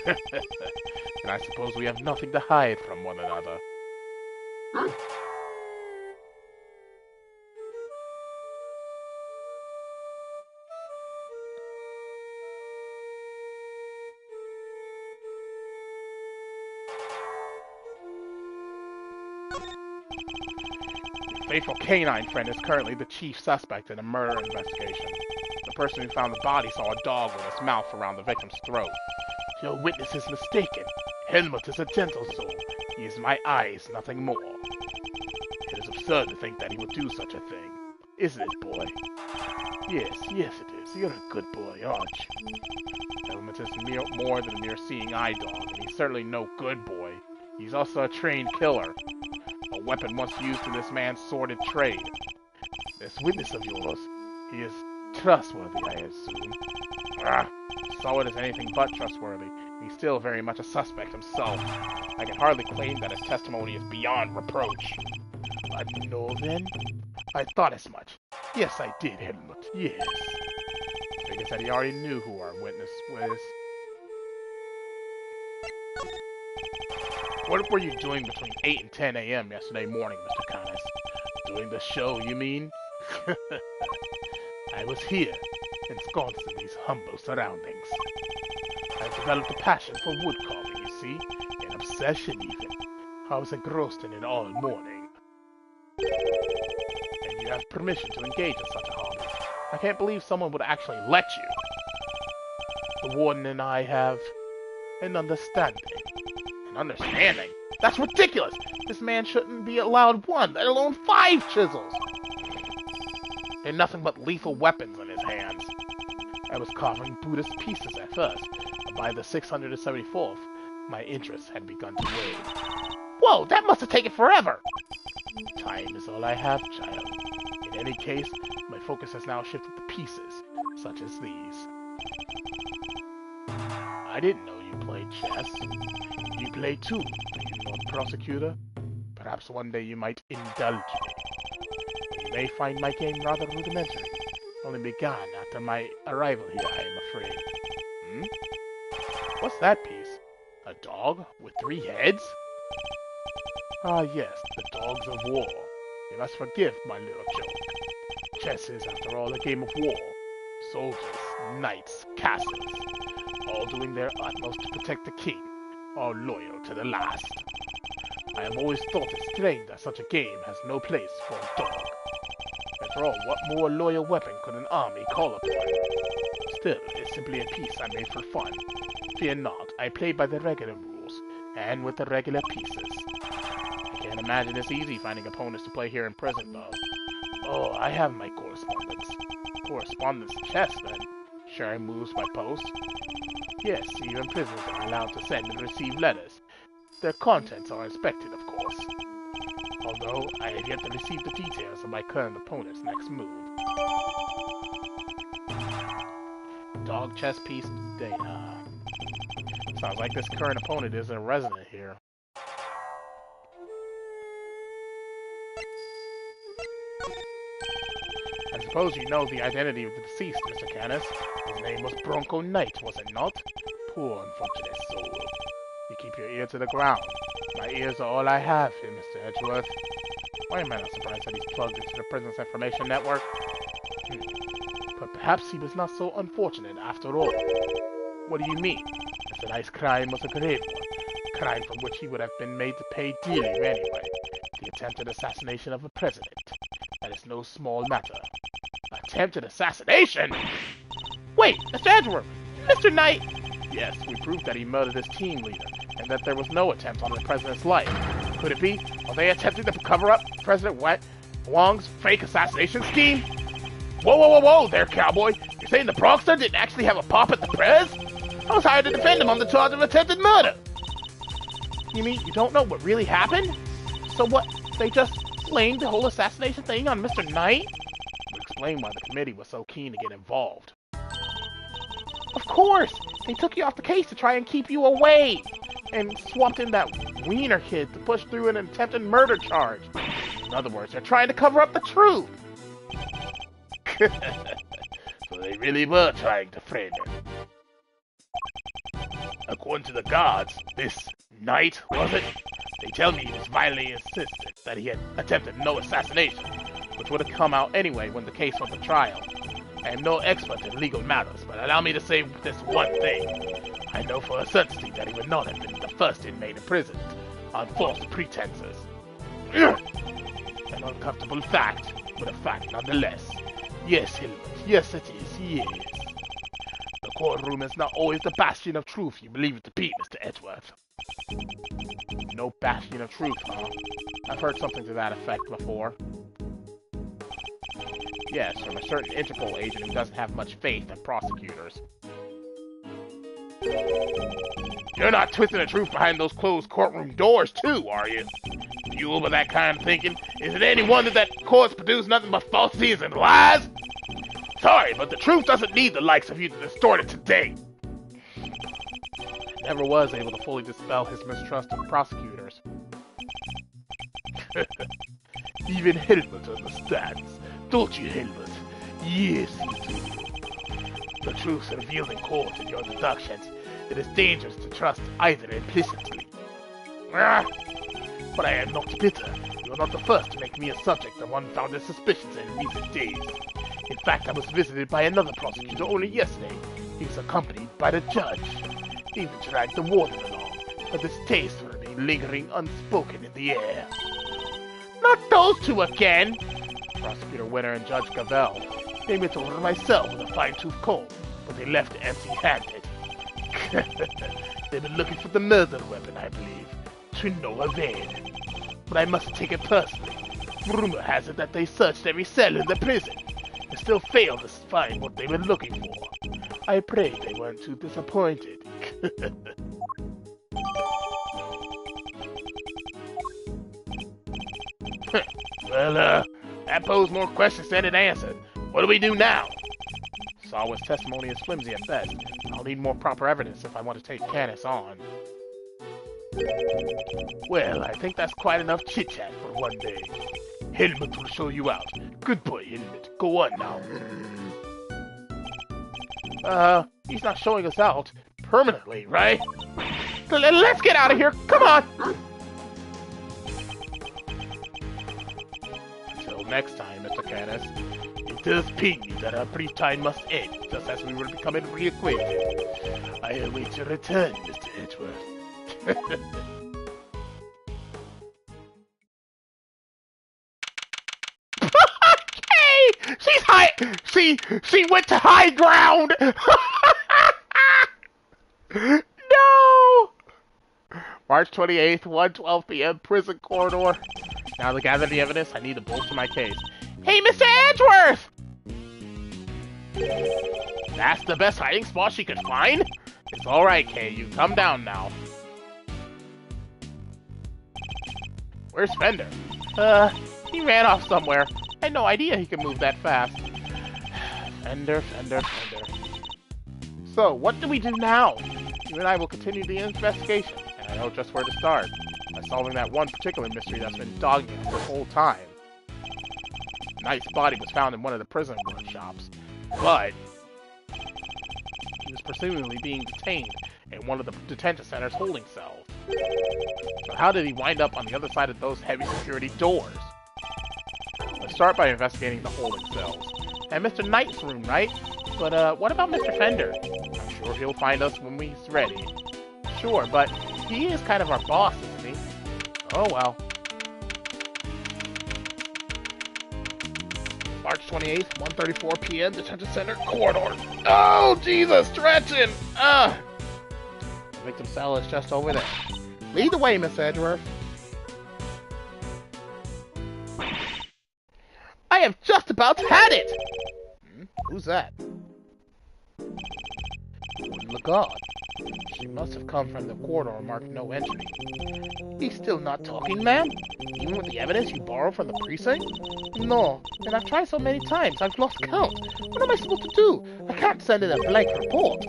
And I suppose we have nothing to hide from one another. Your faithful canine friend is currently the chief suspect in a murder investigation. The person who found the body saw a dog with its mouth around the victim's throat. Your witness is mistaken. Helmut is a gentle soul. He is my eyes, nothing more. It is absurd to think that he would do such a thing. Isn't it, boy? Yes, it is. You're a good boy, aren't you? Helmut is more than a mere seeing eye dog, and he's certainly no good boy. He's also a trained killer. A weapon once used in this man's sordid trade. This witness of yours, he is trustworthy, I assume. Solid is anything but trustworthy. He's still very much a suspect himself. I can hardly claim that his testimony is beyond reproach. No, then? I thought as much. Yes, I did, Helmut. Yes. Figures that he already knew who our witness was. What were you doing between 8 and 10 a.m. yesterday morning, Mr. Canis? Doing the show, you mean? I was here, ensconced in these humble surroundings. I've developed a passion for wood carving, you see, an obsession even. I was engrossed in it all morning. And you have permission to engage in such a hobby. I can't believe someone would actually let you. The warden and I have an understanding. An understanding? That's ridiculous! This man shouldn't be allowed 1, let alone 5 chisels! And nothing but lethal weapons in his hands. I was carving Buddhist pieces at first, but by the 674th, my interest had begun to wane. Whoa, that must have taken forever! Time is all I have, child. In any case, my focus has now shifted to pieces, such as these. I didn't know you played chess. You play too, do you, Lord Prosecutor? Perhaps one day you might indulge me. You may find my game rather rudimentary, only begun after my arrival here, I am afraid. What's that piece? A dog with 3 heads? Ah yes, the dogs of war. You must forgive my little joke. Chess is, after all, a game of war. Soldiers, knights, castles, all doing their utmost to protect the king, all loyal to the last. I have always thought it strange that such a game has no place for a dog. After all, what more loyal weapon could an army call upon? Still, it's simply a piece I made for fun. Fear not, I play by the regular rules, and with the regular pieces. I can't imagine it's easy finding opponents to play here in prison, though. Oh, I have my correspondence. Correspondence chess, then? Sharing moves by post? Yes, even prisoners are allowed to send and receive letters. Their contents are inspected, of course. Although, I have yet to receive the details of my current opponent's next move. Dog chess piece data. Sounds like this current opponent isn't a resident here. I suppose you know the identity of the deceased, Mr. Canis. His name was Bronco Knight, was it not? Poor unfortunate soul. You keep your ear to the ground. My ears are all I have here, Mr. Edgeworth. Why am I not surprised that he's plugged into the prison's information network? But perhaps he was not so unfortunate after all. What do you mean? Mr. Knight's crime was a grave one. A crime from which he would have been made to pay dearly anyway. The attempted assassination of a president. That is no small matter. Attempted assassination? Wait, Mr. Edgeworth! Mr. Knight! Yes, we proved that he murdered his team leader, and that there was no attempt on the president's life. Could it be? Are they attempting to cover up President Wong's fake assassination scheme? Whoa there, cowboy! You're saying the Bronxer didn't actually have a pop at the prez? I was hired to defend him on the charge of attempted murder! You mean you don't know what really happened? So what, they just blamed the whole assassination thing on Mr. Knight? Would explain why the committee was so keen to get involved. Of course! They took you off the case to try and keep you away! And swapped in that wiener kid to push through an attempted murder charge. In other words, they're trying to cover up the truth. So they really were trying to frame him. According to the guards, this night, was it? They tell me he was violently insistent that he had attempted no assassination, which would have come out anyway when the case went to trial. I am no expert in legal matters, but allow me to say this one thing. I know for a certainty that he would not have been the first inmate imprisoned on false pretenses. An uncomfortable fact, but a fact nonetheless. Yes, Hilbert, yes it is, yes. The courtroom is not always the bastion of truth you believe it to be, Mr. Edgeworth. No bastion of truth, huh? I've heard something to that effect before. Yes, from a certain Interpol agent who doesn't have much faith in prosecutors. You're not twisting the truth behind those closed courtroom doors, too, are you? Fueled by that kind of thinking, is it any wonder that courts produce nothing but falsities and lies? Sorry, but the truth doesn't need the likes of you to distort it today. I never was able to fully dispel his mistrust of prosecutors. Even Hilbert understands. Don't you, Hilbert? Yes, you do. The truth's revealed in court in your deductions. It is dangerous to trust either implicitly. But I am not bitter. You are not the first to make me a subject of unfounded suspicions in recent days. In fact, I was visited by another prosecutor only yesterday. He was accompanied by the judge. He even dragged the warden along, but this taste will remain lingering unspoken in the air. Not those two again! Prosecutor Winter and Judge Gavelle. They went over myself with a fine-tooth comb, but they left empty-handed. They've been looking for the murder weapon, I believe, to no avail. But I must take it personally. Rumor has it that they searched every cell in the prison, and still failed to find what they were looking for. I pray they weren't too disappointed. Well, that posed more questions than it answered. What do we do now? Sawa's testimony is flimsy at best. I'll need more proper evidence if I want to take Canis on. Well, I think that's quite enough chit-chat for one day. Helmut will show you out. Good boy, Helmut. Go on now. He's not showing us out permanently, right? Let's get out of here. Come on. Until next time, Mr. Canis. It does pain me that our brief time must end, just as we were becoming reacquainted. I await your return, Mr. Edgeworth. Hey! She's high! She went to high ground! No! March 28th, 1:12 p.m., prison corridor. Now to gather the evidence, I need to bolster my case. Hey, Mr. Edgeworth! That's the best hiding spot she could find? It's alright, Kay. You come down now. Where's Fender? He ran off somewhere. I had no idea he could move that fast. Fender. So, what do we do now? You and I will continue the investigation, and I know just where to start. By solving that one particular mystery that's been dogging us this whole time. Knight's body was found in one of the prison workshops, but he was presumably being detained in one of the detention center's holding cells. So how did he wind up on the other side of those heavy security doors? Let's start by investigating the holding cells. And Mr. Knight's room, right? But what about Mr. Fender? I'm sure he'll find us when he's ready. Sure, but he is kind of our boss, isn't he? Oh well. March 28th, 1:34 p.m., detention center corridor. Oh, Jesus, stretching! The victim cell is just over there. Lead the way, Miss Edgeworth. I have just about had it! Who's that? Lagarde. She must have come from the corridor marked no entry. He's still not talking, ma'am? Even with the evidence you borrowed from the precinct? No, and I've tried so many times, I've lost count. What am I supposed to do? I can't send in a blank report.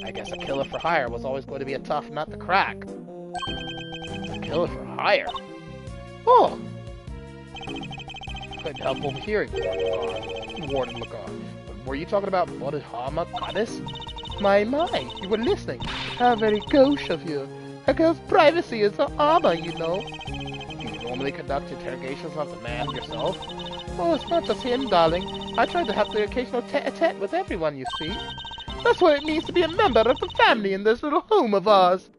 I guess a killer for hire was always going to be a tough nut to crack. A killer for hire? Oh! couldn't help overhearing Warden Lagarde. Were you talking about Mother-Noroi goddess? My, you were listening. How very gauche of you. A girl's privacy is her armor, you know. Do you normally conduct interrogations of the man yourself? Oh, it's not just him, darling. I try to have the occasional tete-a-tete with everyone, you see. That's what it means to be a member of the family in this little home of ours.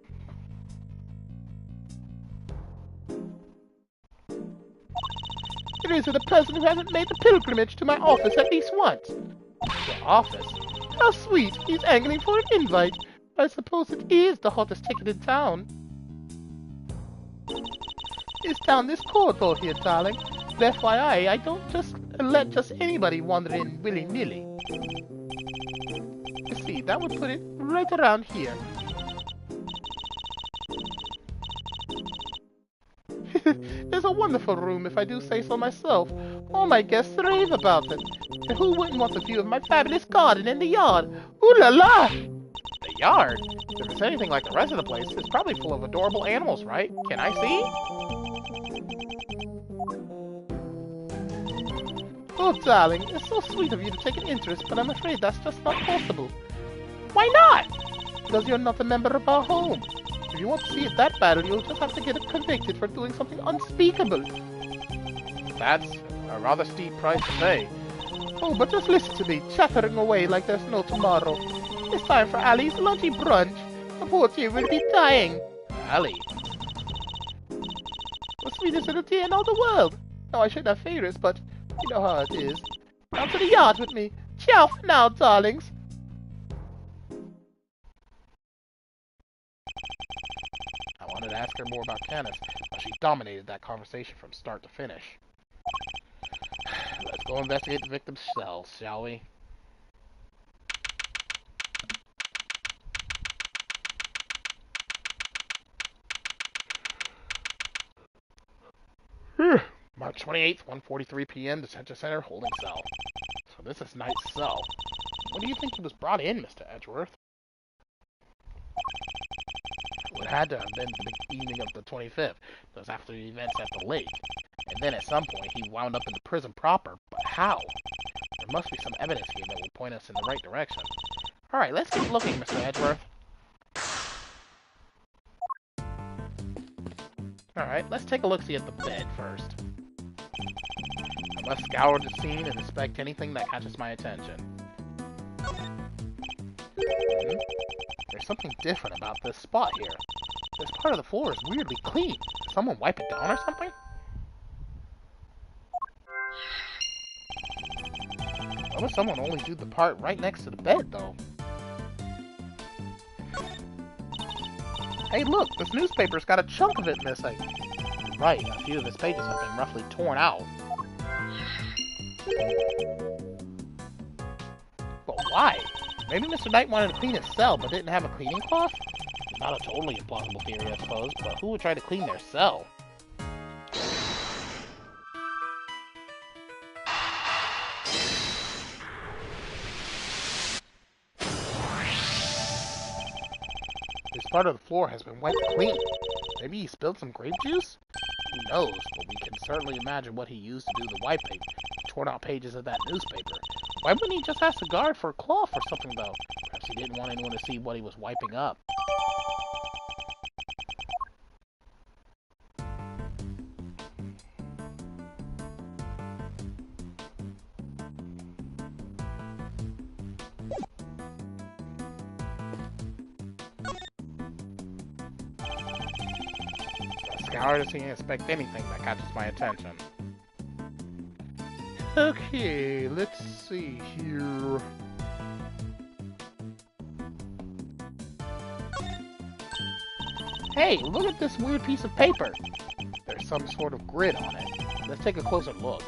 There isn't a person who hasn't made the pilgrimage to my office at least once. Your office? How sweet! He's angling for an invite. I suppose it is the hottest ticket in town. It's down this corridor here, darling. But FYI, I don't just let anybody wander in willy-nilly. You see, that would put it right around here. It's a wonderful room, if I do say so myself. All my guests rave about it. And who wouldn't want a view of my fabulous garden in the yard? Ooh la la! The yard? If it's anything like the rest of the place, it's probably full of adorable animals, right? Can I see? Oh, darling, it's so sweet of you to take an interest, but I'm afraid that's just not possible. Why not? Because you're not a member of our home. If you want to see it that badly, you'll just have to get convicted for doing something unspeakable. That's a rather steep price to pay. Oh, but just listen to me, chattering away like there's no tomorrow. It's time for Allie's lunchy brunch. The poor dear will be dying. Allie? The sweetest little deer in all the world. No, I shouldn't have favorites, but you know how it is. Down to the yard with me. Ciao for now, darlings. I wanted to ask her more about Canis, but she dominated that conversation from start to finish. Let's go investigate the victim's cells, shall we? March 28th, 1:43 p.m. Detention Center, holding cell. So this is Knight's cell. When do you think he was brought in, Mr. Edgeworth? It had to have been the evening of the 25th. That was after the events at the lake. And then at some point, he wound up in the prison proper. But how? There must be some evidence here that will point us in the right direction. Alright, let's keep looking, Mr. Edgeworth. Alright, let's take a look-see at the bed first. I must scour the scene and inspect anything that catches my attention. There's something different about this spot here. This part of the floor is weirdly clean. Did someone wipe it down or something? Why would someone only do the part right next to the bed, though? Hey, look! This newspaper's got a chunk of it missing. Right, a few of its pages have been roughly torn out. But why? Maybe Mr. Knight wanted to clean his cell, but didn't have a cleaning cloth? Not a totally implausible theory, I suppose, but who would try to clean their cell? This part of the floor has been wiped clean. Maybe he spilled some grape juice? Who knows, but we can certainly imagine what he used to do the wiping. He torn out pages of that newspaper. Why wouldn't he just ask the guard for a cloth or something, though? Perhaps he didn't want anyone to see what he was wiping up. Scour to see and inspect anything that catches my attention. Okay, let's see here. Hey, look at this weird piece of paper. There's some sort of grid on it. Let's take a closer look.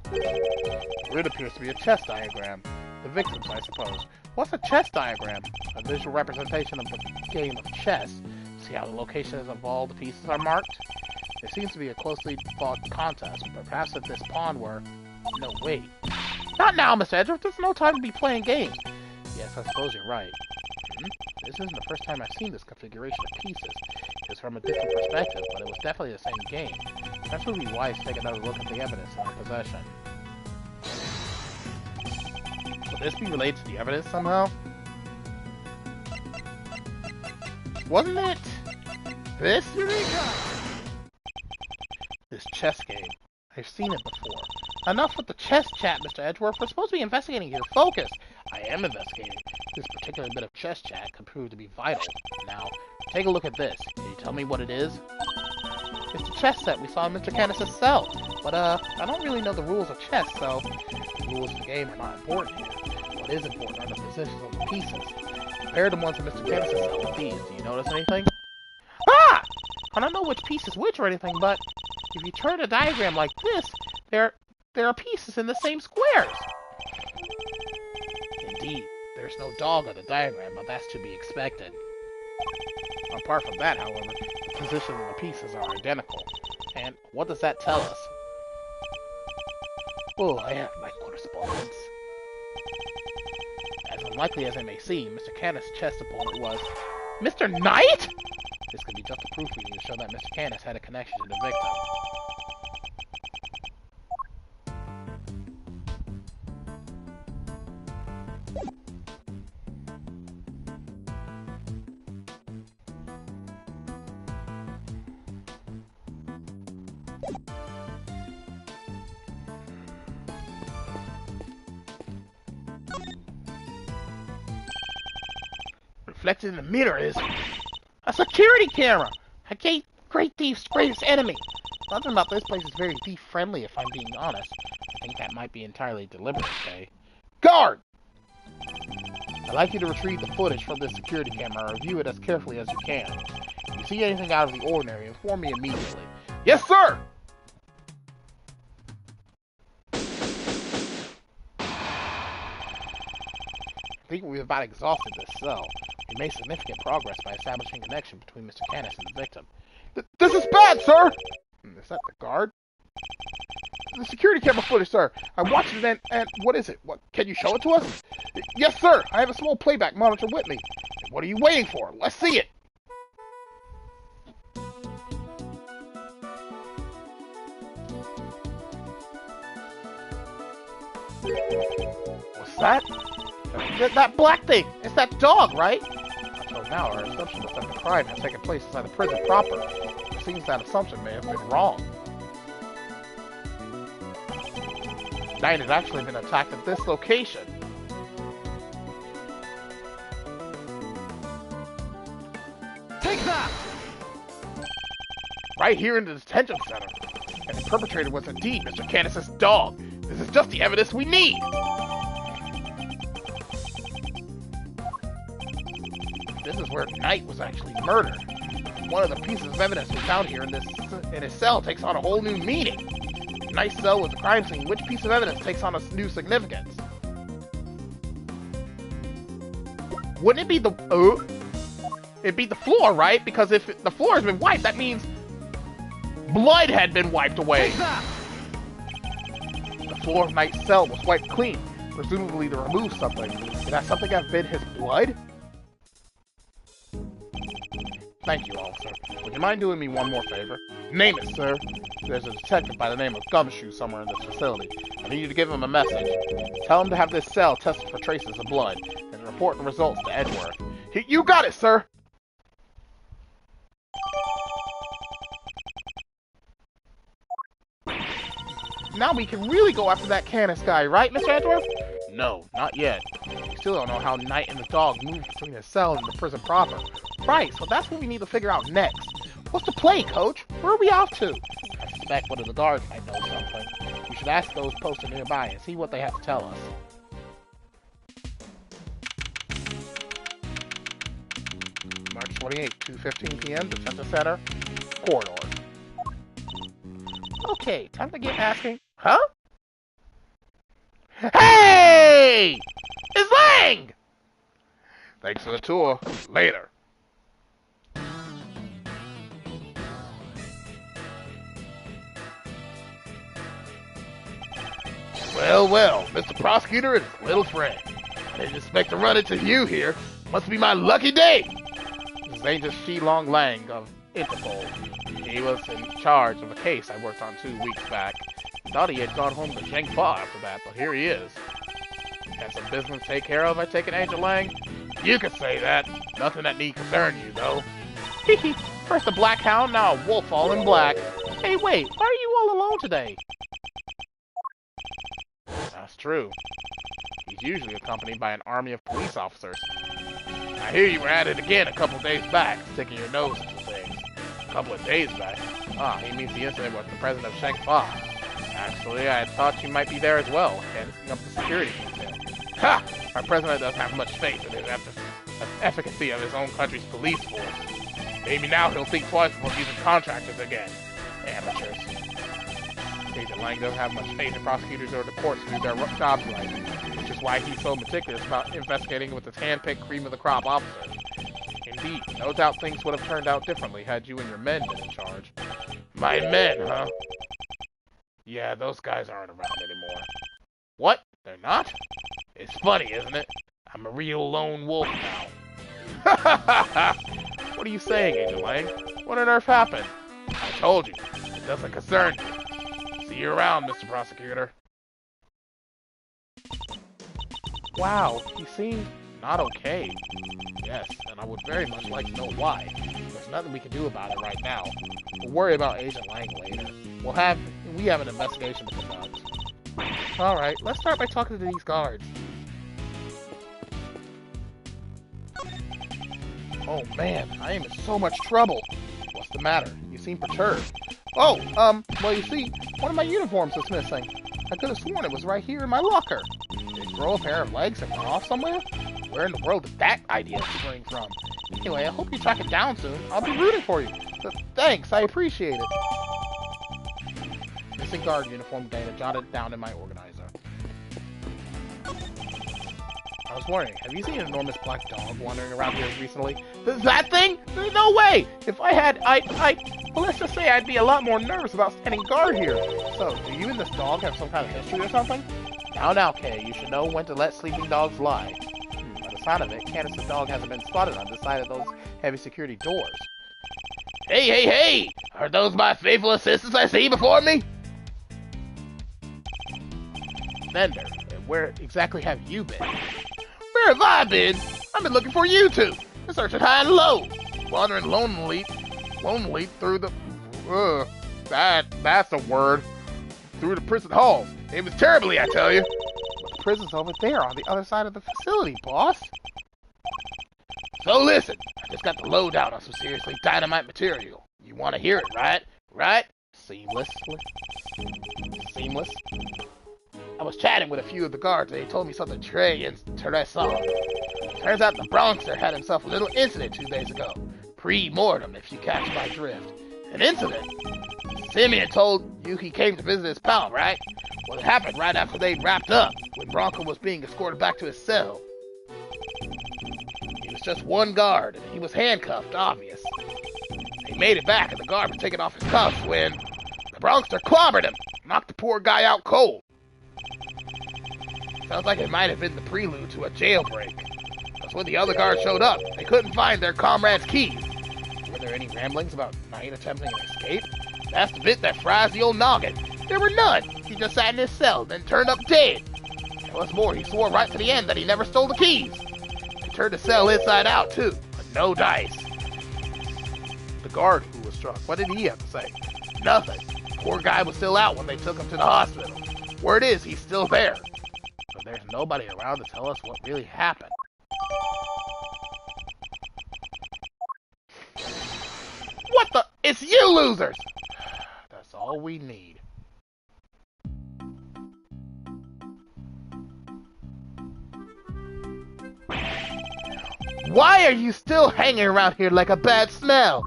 The grid appears to be a chess diagram. The victims, I suppose. What's a chess diagram? A visual representation of the game of chess. See how the locations of all the pieces are marked? There seems to be a closely fought contest, but perhaps if this pawn were... No, wait. Not now, Mr. Edgeworth. There's no time to be playing games. Yes, I suppose you're right. This isn't the first time I've seen this configuration of pieces. It was from a different perspective, but it was definitely the same game. Perhaps it would be wise to take another look at the evidence in our possession. Will this be related to the evidence somehow? Wasn't it this? Eureka! This chess game. I've seen it before. Enough with the chess chat, Mr. Edgeworth. We're supposed to be investigating here. Focus! I am investigating. This particular bit of chess chat could prove to be vital. Now, take a look at this. Can you tell me what it is? It's the chess set we saw in Mr. Canis' cell. But, I don't really know the rules of chess, so the rules of the game are not important here. What is important are the positions of the pieces. Compare the ones in Mr. Canis' cell with these. Do you notice anything? Ah! I don't know which piece is which or anything, but if you turn a diagram like this, there are pieces in the same squares. Indeed, there's no dog on the diagram, but that's to be expected. Apart from that, however, the positions of the pieces are identical. And what does that tell us? Oh, I have my correspondence. As unlikely as it may seem, Mr. Canis' chess opponent was Mr. Knight? This could be just a proof we need to show that Mr. Canis had a connection to the victim. Reflected in the mirror is a security camera! A great thief's greatest enemy! Nothing about this place is very thief-friendly, if I'm being honest. I think that might be entirely deliberate, okay? Guard! I'd like you to retrieve the footage from this security camera and review it as carefully as you can. If you see anything out of the ordinary, inform me immediately. Yes, sir! I think we've about exhausted this cell. We made significant progress by establishing a connection between Mr. Canis and the victim. This is bad, sir! Is that the guard? The security camera footage, sir. I watched it and what is it? What? Can you show it to us? Yes, sir! I have a small playback monitor with me. What are you waiting for? Let's see it! What's that? That black thing! It's that dog, right? Until now, our assumption was that the crime had taken place inside the prison proper. It seems that assumption may have been wrong. Knight had actually been attacked at this location. Take that! Right here in the detention center. And the perpetrator was indeed Mr. Canis' dog. This is just the evidence we need! This is where Knight was actually murdered. One of the pieces of evidence we found here in his cell takes on a whole new meaning. If Knight's cell was the crime scene, which piece of evidence takes on a new significance? Wouldn't it be the... it'd be the floor, right? Because if the floor has been wiped, that means blood had been wiped away. The floor of Knight's cell was wiped clean, presumably to remove something. Could that something have been his blood? Thank you, officer. Would you mind doing me one more favor? Name it, sir. There's a detective by the name of Gumshoe somewhere in this facility. I need you to give him a message. Tell him to have this cell tested for traces of blood, and report the results to Edgeworth. You got it, sir! Now we can really go after that Canis guy, right, Mr. Edgeworth? No, not yet. We still don't know how Knight and the dog moved between the cell and the prison proper. Right, so that's what we need to figure out next. What's the play, Coach? Where are we off to? I suspect one of the guards might know something. We should ask those posted nearby and see what they have to tell us. March 28, 2:15 p.m., Detention Center, corridor. Okay, time to get asking. Huh? Hey! It's Lang! Thanks for the tour. Later. Well, Mr. Prosecutor and his little friend. I didn't expect to run into you here. Must be my lucky day. This is Agent Shilong Lang of Interpol. He was in charge of a case I worked on 2 weeks back. Thought he had gone home to Zhengfa after that, but here he is. Got some business to take care of, I take it, Agent Lang? You could say that. Nothing that need concern you, though. Hehe. First a black hound, now a wolf all in black. Hey, wait, why are you all alone today? That's true. He's usually accompanied by an army of police officers. I hear you were at it again a couple days back, sticking your nose into things. A couple of days back? Ah, he means the incident with the president of Zhengfa. Actually, I thought you might be there as well, heading up the security detail. Ha! Our president doesn't have much faith in the efficacy of his own country's police force. Maybe now he'll think twice before using contractors again. Amateurs. Agent Lang doesn't have much faith in prosecutors or the courts to do their jobs right, which is why he's so meticulous about investigating with his hand-picked cream-of-the-crop officers. Indeed, no doubt things would have turned out differently had you and your men been in charge. My men, huh? Yeah, those guys aren't around anymore. What? They're not? It's funny, isn't it? I'm a real lone wolf now. Ha ha ha ha! What are you saying, Agent Lang? What on earth happened? I told you. It doesn't concern you. See you around, Mr. Prosecutor. Wow, he seemed not okay. Yes, and I would very much like to know why. There's nothing we can do about it right now. We'll worry about Agent Lang later. We have an investigation to conduct. Alright, let's start by talking to these guards. Oh man, I am in so much trouble. What's the matter? You seem perturbed. Oh, well you see, one of my uniforms is missing. I could have sworn it was right here in my locker. Did it grow a pair of legs and run off somewhere? Where in the world did that idea spring from? Anyway, I hope you track it down soon. I'll be rooting for you. Thanks, I appreciate it. Missing guard uniform data jotted down in my organizer. I was wondering, have you seen an enormous black dog wandering around here recently? That thing? No way! If I had, well, let's just say I'd be a lot more nervous about standing guard here. So, do you and this dog have some kind of history or something? Now, Kay, you should know when to let sleeping dogs lie. By the sound of it, Candace's dog hasn't been spotted on the side of those heavy security doors. Hey! Are those my faithful assistants I see before me? Vendor, where exactly have you been? Where have I been? I've been looking for you two. Been searching high and low. Wandering lonely through the... that's a word. Through the prison halls. It was terribly, I tell you. But the prison's over there on the other side of the facility, boss. So listen, I just got the lowdown on some seriously dynamite material. You want to hear it, right? Right? Seamless. I was chatting with a few of the guards and they told me something très intéressant. Turns out the Bronxer had himself a little incident 2 days ago. Pre-mortem, if you catch my drift. An incident? Simeon told you he came to visit his pal, right? Well, it happened right after they wrapped up, when Bronco was being escorted back to his cell. He was just one guard, and he was handcuffed, obvious. He made it back, and the guard was taking off his cuffs when the Bronxer clobbered him, knocked the poor guy out cold. Sounds like it might have been the prelude to a jailbreak. Because when the other guards showed up, they couldn't find their comrade's keys. Were there any ramblings about Knight attempting an escape? That's the bit that fries the old noggin. There were none. He just sat in his cell, then turned up dead. And what's more, he swore right to the end that he never stole the keys. He turned the cell inside out, too, but no dice. The guard who was struck, what did he have to say? Nothing. The poor guy was still out when they took him to the hospital. Word is, he's still there. But there's nobody around to tell us what really happened. What the? It's you losers! That's all we need. Why are you still hanging around here like a bad smell?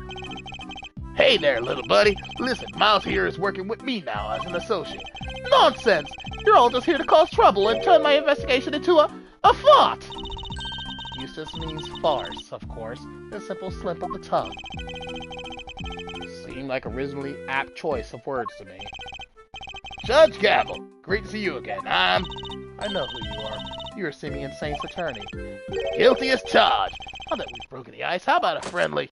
Hey there, little buddy. Listen, Miles here is working with me now as an associate. Nonsense! You're all just here to cause trouble and turn my investigation into a farce! Eustace means farce, of course. A simple slip of the tongue. Seemed like a reasonably apt choice of words to me. Judge Gavel, great to see you again. I know who you are. You're Simeon Saint's attorney. Guilty as charged. Now that we've broken the ice, how about a friendly?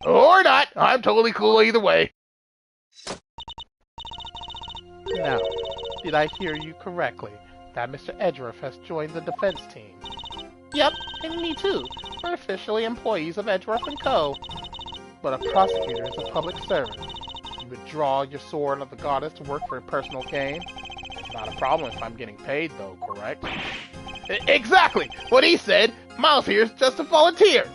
Or not. I'm totally cool either way. Now, did I hear you correctly? That Mr. Edgeworth has joined the defense team. Yep, and me too. We're officially employees of Edgeworth & Co. But a prosecutor is a public servant. You would draw your sword of the goddess to work for personal gain. It's not a problem if I'm getting paid, though, correct? Exactly! What he said! Miles here is just a volunteer!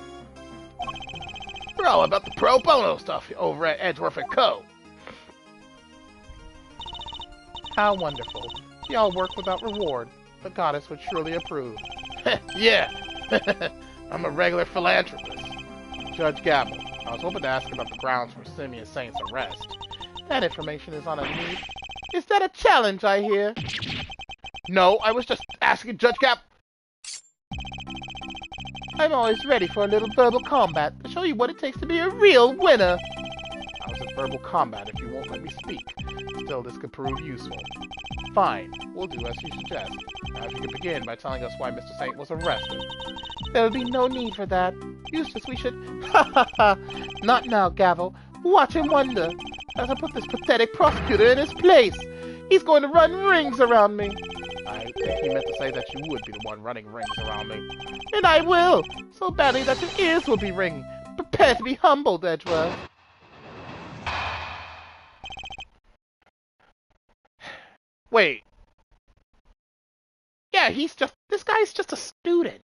We're all about the pro bono stuff over at Edgeworth & Co. How wonderful. Y'all work without reward. The goddess would surely approve. Yeah! I'm a regular philanthropist. Judge Gabble, I was hoping to ask about the grounds for Simeon Saint's arrest. That information is on a need. Is that a challenge, I hear? No, I was just asking Judge Gabble. I'm always ready for a little verbal combat to show you what it takes to be a real winner. I was at verbal combat if you won't let me speak. Still, this could prove useful. Fine, we'll do as you suggest. Now, if you could begin by telling us why Mr. Saint was arrested. There would be no need for that. Eustace, we should... Ha ha ha! Not now, Gavel. Watch and wonder. As I put this pathetic prosecutor in his place. He's going to run rings around me. I think he meant to say that you would be the one running rings around me. And I will! So badly that your ears will be ringing. Prepare to be humbled, Edgeworth. Wait. Yeah, this guy's just a student.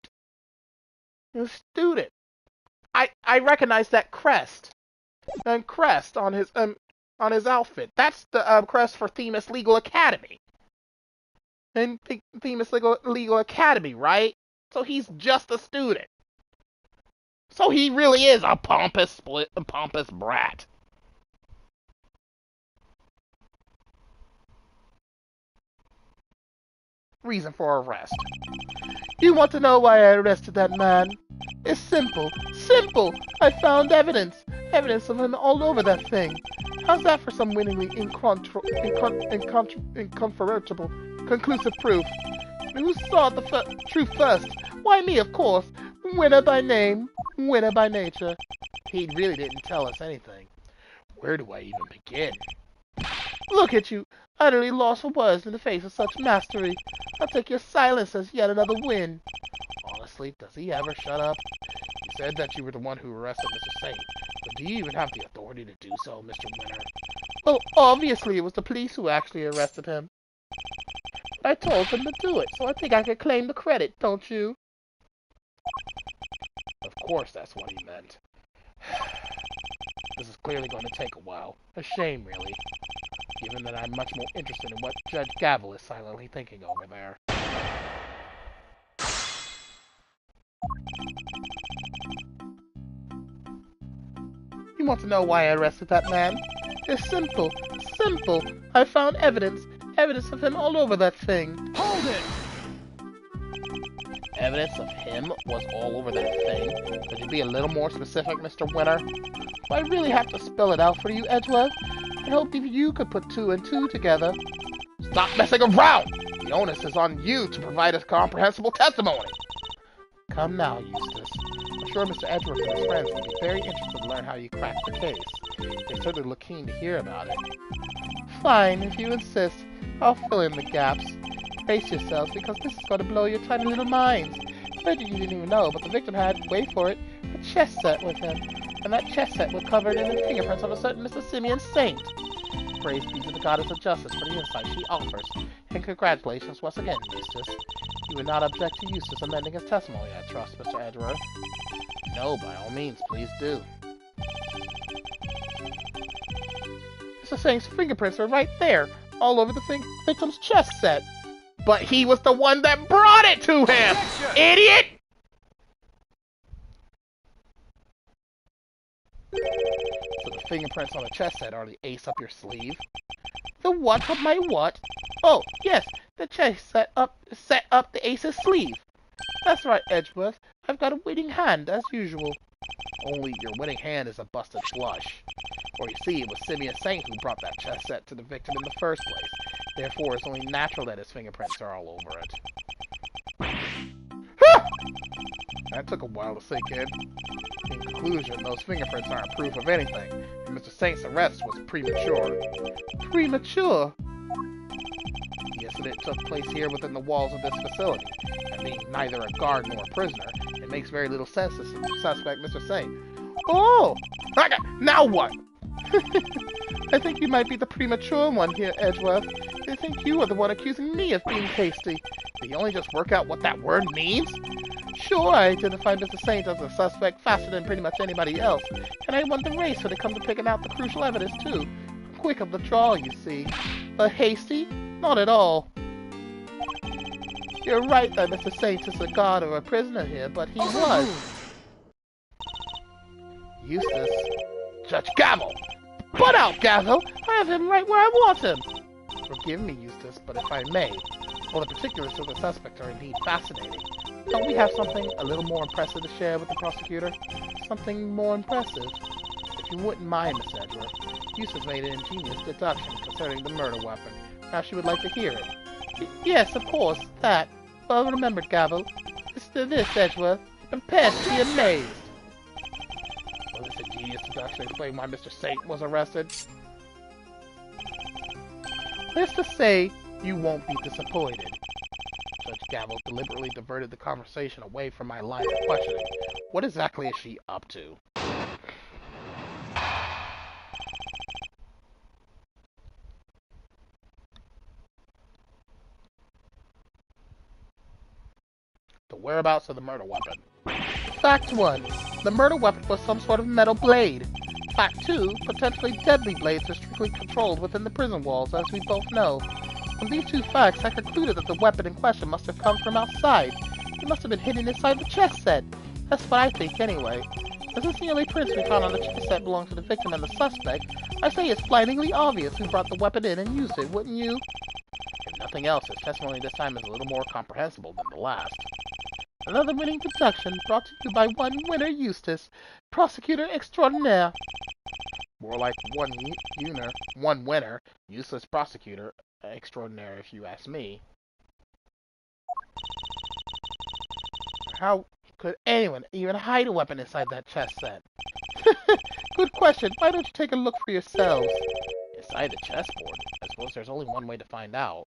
A student. I recognize that crest. And crest on his outfit. That's the crest for Themis Legal Academy. And Themis Legal Academy, right? So he's just a student. So he really is a pompous brat. Reason for arrest. You want to know why I arrested that man? It's simple. Simple! I found evidence. Evidence of him all over that thing. How's that for some winningly incontrovertible, conclusive proof? Who saw the truth first? Why, me, of course. Winner by name, winner by nature. He really didn't tell us anything. Where do I even begin? Look at you, utterly lost for words in the face of such mastery. I'll take your silence as yet another win. Honestly, does he ever shut up? You said that you were the one who arrested Mr. Saint, but do you even have the authority to do so, Mr. Winner? Well, obviously it was the police who actually arrested him. I told them to do it, so I think I could claim the credit, don't you? Of course that's what he meant. This is clearly going to take a while. A shame, really. Given that I'm much more interested in what Judge Gavel is silently thinking over there. You want to know why I arrested that man? It's simple. Simple. I found evidence. Evidence of him all over that thing. Hold it! Evidence of him was all over that thing? Could you be a little more specific, Mr. Winner? Do I really have to spell it out for you, Edgeworth? I hope if you could put 2 and 2 together. Stop messing around! The onus is on you to provide us comprehensible testimony. Come now, Eustace. I'm sure Mr. Edgeworth and his friends will be very interested to learn how you cracked the case. They certainly look keen to hear about it. Fine, if you insist. I'll fill in the gaps. Brace yourselves, because this is going to blow your tiny little minds. I bet you didn't even know, but the victim had, wait for it, a chess set with him. And that chess set was covered in the fingerprints of a certain Mr. Simeon Saint. Praise be to the goddess of justice for the insight she offers. And congratulations once again, Eustace. You would not object to Eustace amending his testimony, I trust, Mr. Edgeworth. No, by all means, please do. Mr. Saint's fingerprints are right there, all over the victim's chess set. But he was the one that brought it to him! Idiot! So the fingerprints on the chess set are the ace up your sleeve? The what of my what? Oh, yes, the chess set up the ace's sleeve. That's right, Edgeworth. I've got a winning hand, as usual. Only your winning hand is a busted flush. Or you see, it was Simian Saint who brought that chess set to the victim in the first place. Therefore, it's only natural that his fingerprints are all over it. That took a while to sink in. In conclusion, those fingerprints aren't proof of anything, and Mr. Saint's arrest was premature. Premature? The incident took place here within the walls of this facility, and being neither a guard nor a prisoner, it makes very little sense to suspect Mr. Saint. Oh! Okay, now what? I think you might be the premature one here, Edgeworth. I think you are the one accusing me of being hasty. Did you only just work out what that word means? Sure, I identified Mr. Saint as a suspect faster than pretty much anybody else, and I won the race when it comes to picking out the crucial evidence, too. Quick of the draw, you see. Hasty? Not at all. You're right that Mr. Saint is a guard or a prisoner here, but he was. Eustace. Judge Gavel! Butt out, Gavel! I have him right where I want him! Forgive me, Eustace, but if I may, well, the particulars of the suspect are indeed fascinating. Don't we have something a little more impressive to share with the prosecutor? Something more impressive? If you wouldn't mind, Miss Edgeworth, Eustace made an ingenious deduction concerning the murder weapon. Perhaps you would like to hear it. Yes, of course, that. Well remembered, Gavel. Listen to this, Edgeworth. Prepare to be amazed. Will this ingenious deduction explain why Mr. Saint was arrested? Let's just say you won't be disappointed. Judge Gavel deliberately diverted the conversation away from my line of questioning. What exactly is she up to? The whereabouts of the murder weapon. Fact 1. The murder weapon was some sort of metal blade. Fact 2. Potentially deadly blades are strictly controlled within the prison walls, as we both know. From these two facts, I concluded that the weapon in question must have come from outside. It must have been hidden inside the chess set. That's what I think, anyway. As the only prints we found on the chess set belong to the victim and the suspect, I say it's blindingly obvious who brought the weapon in and used it, wouldn't you? If nothing else, his testimony this time is a little more comprehensible than the last. Another winning deduction brought to you by one winner, Eustace, prosecutor extraordinaire. More like one winner, useless prosecutor extraordinaire, if you ask me. How could anyone even hide a weapon inside that chess set? Good question. Why don't you take a look for yourselves? Inside the chessboard? I suppose there's only one way to find out.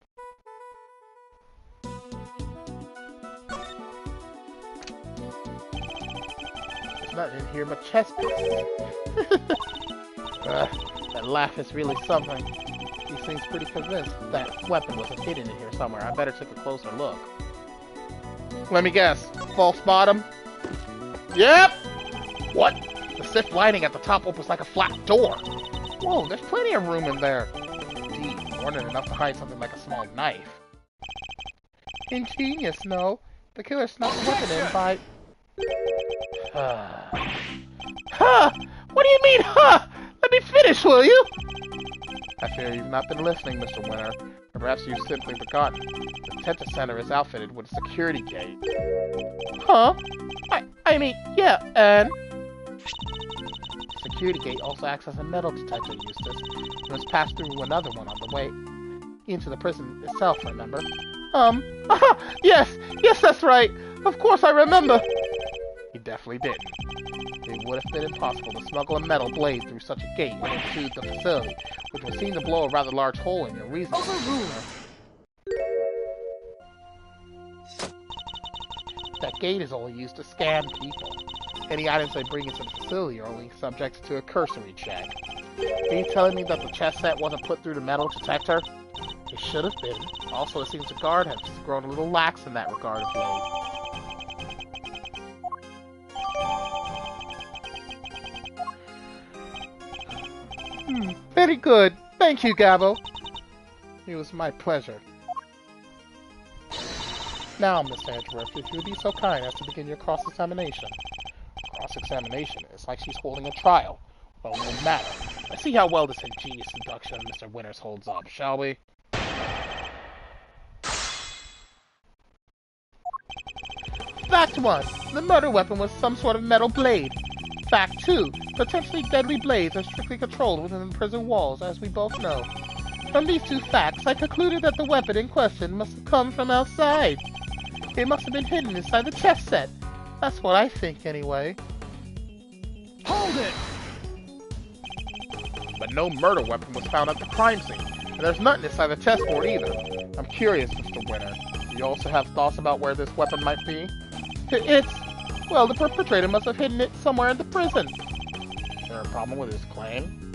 There's nothing in here but chess pieces. That laugh is really something. He seems pretty convinced that weapon wasn't hidden in here somewhere. I better take a closer look. Let me guess. False bottom? Yep! What? The stiff lining at the top opens like a flat door. Whoa, there's plenty of room in there. Indeed, more than enough to hide something like a small knife. Ingenious, no? The killer snuck the weapon in by... Huh! What do you mean, huh? Let me finish, will you? I fear you've not been listening, Mr. Winter. Or perhaps you've simply forgotten. The detention center is outfitted with a security gate. Huh? I mean, yeah, and... The security gate also acts as a metal detector, Eustace. You must pass through another one on the way into the prison itself, remember? Yes, that's right. Of course I remember. He definitely didn't. It would have been impossible to smuggle a metal blade through such a gate into the facility, which would seem to blow a rather large hole in your reasoning. That gate is only used to scan people. Any items they bring into the facility are only subject to a cursory check. Are you telling me that the chess set wasn't put through the metal detector? It should have been. Also, it seems the guard has grown a little lax in that regard of late. Very good. Thank you, Gabo. It was my pleasure. Now, Mr. Edgeworth, if you would be so kind as to begin your cross-examination. Cross-examination? It's like she's holding a trial. Well, no matter. Let's see how well this ingenious deduction of Mr. Winters holds up, shall we? Fact 1. The murder weapon was some sort of metal blade. fact, too, potentially deadly blades are strictly controlled within the prison walls, as we both know. From these two facts, I concluded that the weapon in question must have come from outside. It must have been hidden inside the chest set. That's what I think, anyway. Hold it! But no murder weapon was found at the crime scene, and there's nothing inside the chessboard either. I'm curious, Mr. Winter. Do you also have thoughts about where this weapon might be? Well, the perpetrator must have hidden it somewhere in the prison. Is there a problem with his claim?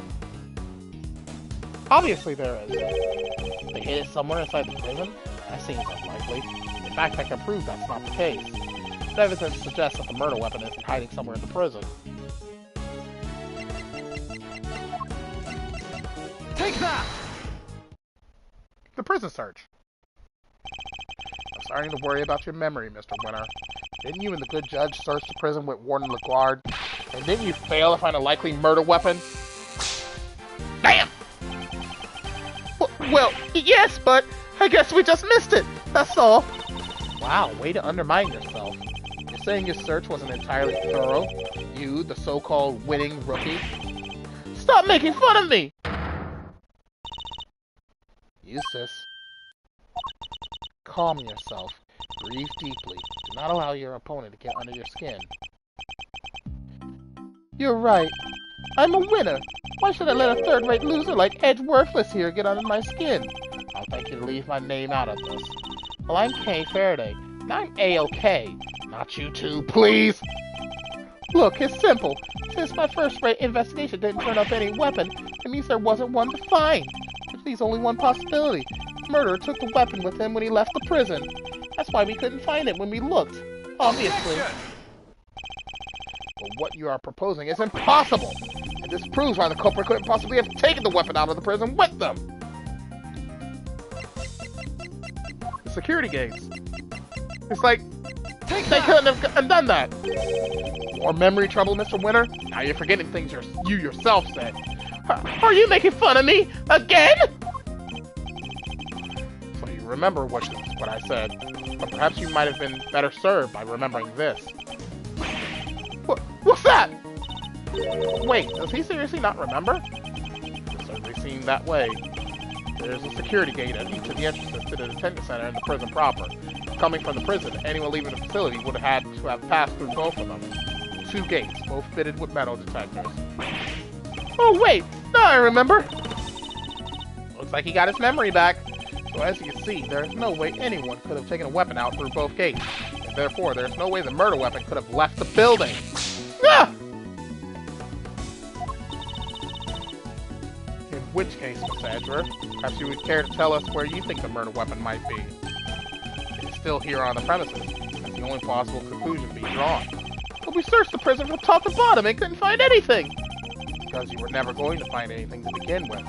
Obviously there is. They hid it somewhere inside the prison? That seems unlikely. In fact, I can prove that's not the case. The evidence suggests that the murder weapon isn't hiding somewhere in the prison. Take that! The prison search. I'm starting to worry about your memory, Mr. Winter. Didn't you and the good judge search the prison with Warden LaGuard? And didn't you fail to find a likely murder weapon? Damn! Well, yes, but I guess we just missed it. That's all. Wow, way to undermine yourself. You're saying your search wasn't entirely thorough? You, the so-called winning rookie? Stop making fun of me! Eustace. Calm yourself. Breathe deeply. Do not allow your opponent to get under your skin. You're right. I'm a winner. Why should I let a third-rate loser like Edge Worthless here get under my skin? I'll thank you to leave my name out of this. Well, I'm Kay Faraday, and I'm A-OK. Not you two, please! Look, it's simple. Since my first-rate investigation didn't turn up any weapon, it means there wasn't one to find. Which leaves only one possibility. The murderer took the weapon with him when he left the prison. That's why we couldn't find it when we looked. Obviously. But what you are proposing is impossible! And this proves why the culprit couldn't possibly have taken the weapon out of the prison with them! The security gates. It's like, they couldn't have done that! More memory trouble, Mr. Winter? Now you're forgetting things you yourself said. Are you making fun of me? Again? So you remember what I said. But perhaps you might have been better served by remembering this. What's that? Wait, does he seriously not remember? It certainly seemed that way. There's a security gate at each of the entrances to the detention center and the prison proper. Coming from the prison, anyone leaving the facility would have had to have passed through both of them. 2 gates, both fitted with metal detectors. Oh wait, now I remember! Looks like he got his memory back. So as you can see, there is no way anyone could have taken a weapon out through both gates. And therefore, there is no way the murder weapon could have left the building. Ah! In which case, Miss Edgeworth, perhaps you would care to tell us where you think the murder weapon might be. It is still here on the premises. That's the only plausible conclusion to be drawn. But we searched the prison from top to bottom and couldn't find anything! Because you were never going to find anything to begin with.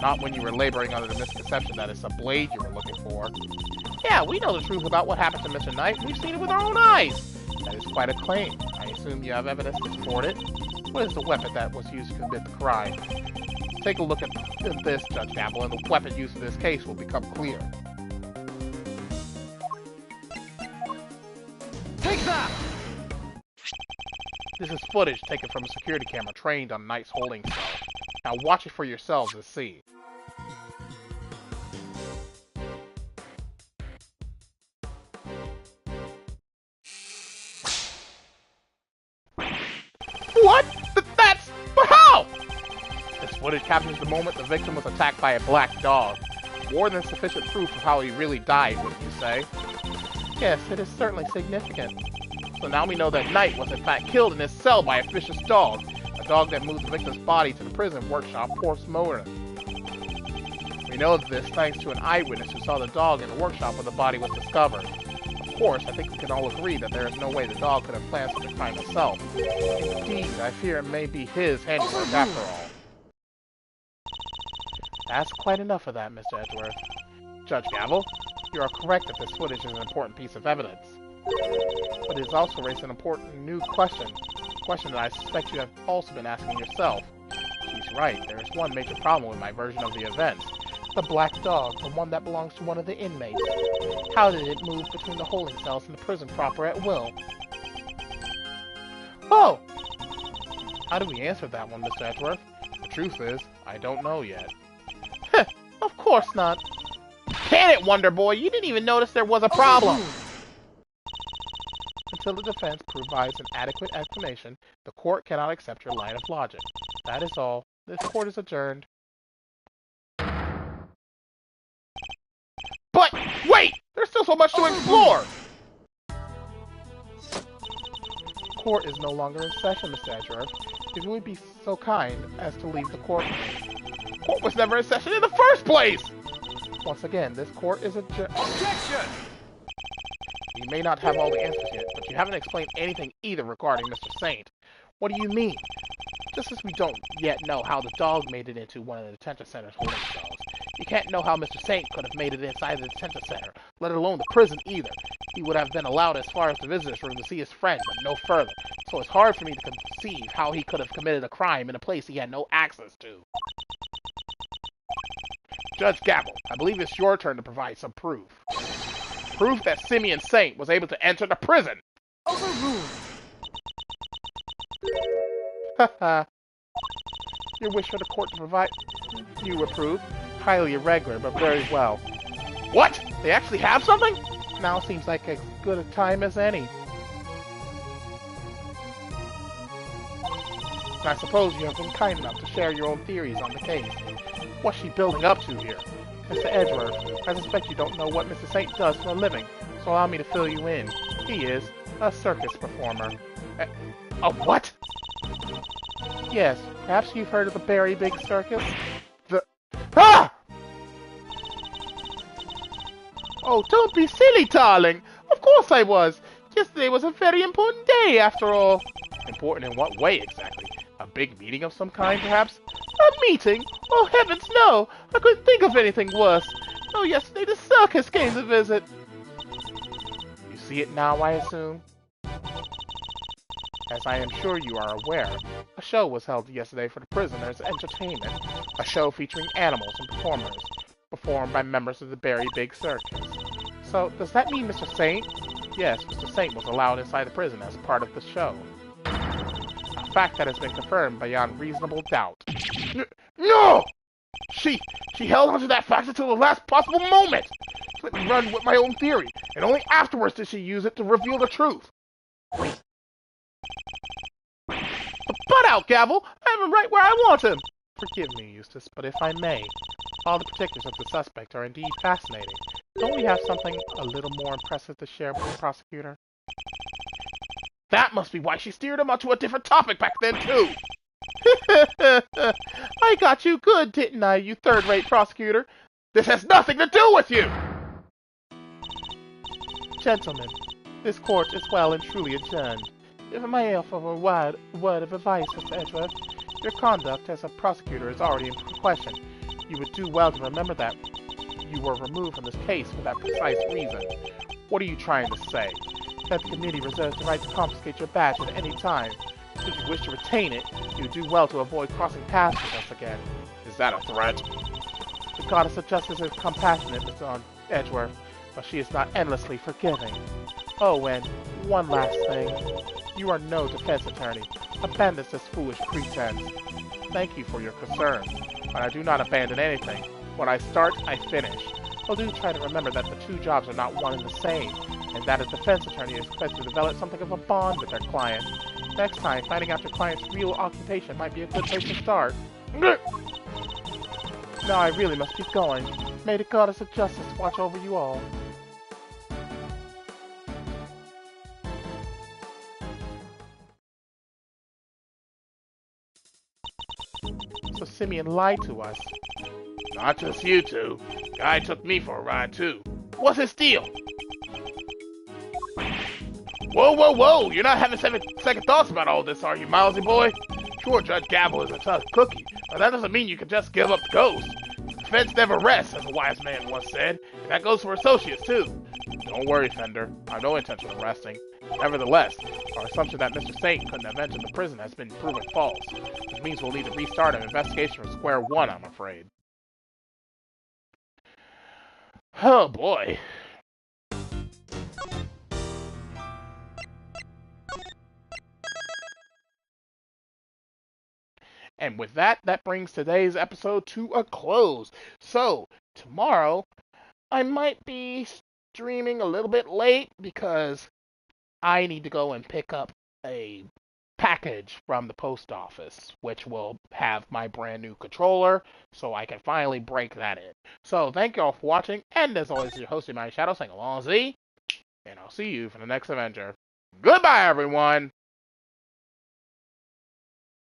Not when you were laboring under the misconception that it's a blade you were looking for. Yeah, we know the truth about what happened to Mr. Knight. We've seen it with our own eyes. That is quite a claim. I assume you have evidence to support it. What is the weapon that was used to commit the crime? Take a look at this, Judge Gamble, and the weapon used in this case will become clear. Take that! This is footage taken from a security camera trained on Knight's holding cell. Now watch it for yourselves and see. What? But how? This footage captures the moment the victim was attacked by a black dog. More than sufficient proof of how he really died, wouldn't you say? Yes, it is certainly significant. So now we know that Knight was in fact killed in his cell by a vicious dog. A dog that moved the victim's body to the prison workshop post-mortem. We know this thanks to an eyewitness who saw the dog in the workshop when the body was discovered. Of course, I think we can all agree that there is no way the dog could have planned such a crime himself. Indeed, I fear it may be his handiwork after all. That's quite enough of that, Mr. Edgeworth. Judge Gavel, you are correct that this footage is an important piece of evidence. But it has also raised an important new question. A question that I suspect you have also been asking yourself. She's right, there is one major problem with my version of the events. The black dog, the one that belongs to one of the inmates. How did it move between the holding cells and the prison proper at will? Oh! How do we answer that one, Mr. Edgeworth? The truth is, I don't know yet. Of course not. Can it, Wonder Boy? You didn't even notice there was a problem. Until the defense provides an adequate explanation, the court cannot accept your line of logic. That is all. This court is adjourned. But, wait! There's still so much to explore! Court is no longer in session, Mr. Edgeworth. If you would be so kind as to leave the court. Court was never in session in the first place! Once again, this court is adjourned. Objection! You may not have all the answers yet, but you haven't explained anything either regarding Mr. Saint. What do you mean? Just as we don't yet know how the dog made it into one of the detention center's holding cells, you can't know how Mr. Saint could have made it inside the detention center, let alone the prison either. He would have been allowed as far as the visitor's room to see his friend, but no further. So it's hard for me to conceive how he could have committed a crime in a place he had no access to. Judge Gabble, I believe it's your turn to provide some proof. Proof that Simeon Saint was able to enter the prison. Overruled. Haha. Your wish for the court to provide you approve. Highly irregular, but very well. What? They actually have something? Now seems like as good a time as any. I suppose you have been kind enough to share your own theories on the case. What's she building up to here? Mr. Edgeworth, I suspect you don't know what Mr. Saint does for a living, so allow me to fill you in. He is a circus performer. A what? Yes, perhaps you've heard of the Very Big Circus? Ah! Oh, don't be silly, darling. Of course I was. Yesterday was a very important day, after all. Important in what way, exactly? A big meeting of some kind, perhaps? A meeting? Oh, heavens, no! I couldn't think of anything worse. Oh, yesterday the circus came to visit. You see it now, I assume? As I am sure you are aware, a show was held yesterday for the prisoners' entertainment. A show featuring animals and performers, performed by members of the Very Big Circus. So, does that mean Mr. Saint? Yes, Mr. Saint was allowed inside the prison as part of the show. A fact that has been confirmed beyond reasonable doubt. No! She held onto that fact until the last possible moment! Let me run with my own theory, and only afterwards did she use it to reveal the truth. Butt out, Gavel! I have him right where I want him! Forgive me, Eustace, but if I may, all the particulars of the suspect are indeed fascinating. Don't we have something a little more impressive to share with the prosecutor? That must be why she steered him onto a different topic back then, too! I got you good, didn't I, you third-rate prosecutor? This has nothing to do with you! Gentlemen, this court is well and truly adjourned. If I may offer a word of advice, Mr. Edgeworth, your conduct as a prosecutor is already in question. You would do well to remember that you were removed from this case for that precise reason. What are you trying to say? That the committee reserves the right to confiscate your badge at any time. If you wish to retain it, you would do well to avoid crossing paths with us again. Is that a threat? The goddess of justice is compassionate, Mr. Edgeworth, but she is not endlessly forgiving. Oh, and one last thing. You are no defense attorney. Abandon this foolish pretense. Thank you for your concern, but I do not abandon anything. When I start, I finish. Well, do try to remember that the two jobs are not one and the same, and that a defense attorney is expected to develop something of a bond with their client. Next time, finding out your client's real occupation might be a good place to start. Now I really must be going. May the goddess of justice watch over you all. So Simeon lied to us. Not just you two. Guy took me for a ride too. What's his deal? Whoa, whoa, whoa! You're not having second thoughts about all this, are you, Milesy boy? Sure, Judge Gabble is a tough cookie, but that doesn't mean you can just give up the ghost. The fence never rests, as a wise man once said, and that goes for associates too. Don't worry, Fender. I have no intention of resting. Nevertheless, our assumption that Mr. Saint couldn't have entered the prison has been proven false. This means we'll need to restart an investigation from square one, I'm afraid. Oh boy. And with that, that brings today's episode to a close. So, tomorrow, I might be streaming a little bit late because I need to go and pick up a package from the post office, which will have my brand new controller, so I can finally break that in. So, thank you all for watching, and as always, your host, TheAmariaShadow, saying along Z, and I'll see you for the next adventure. Goodbye, everyone!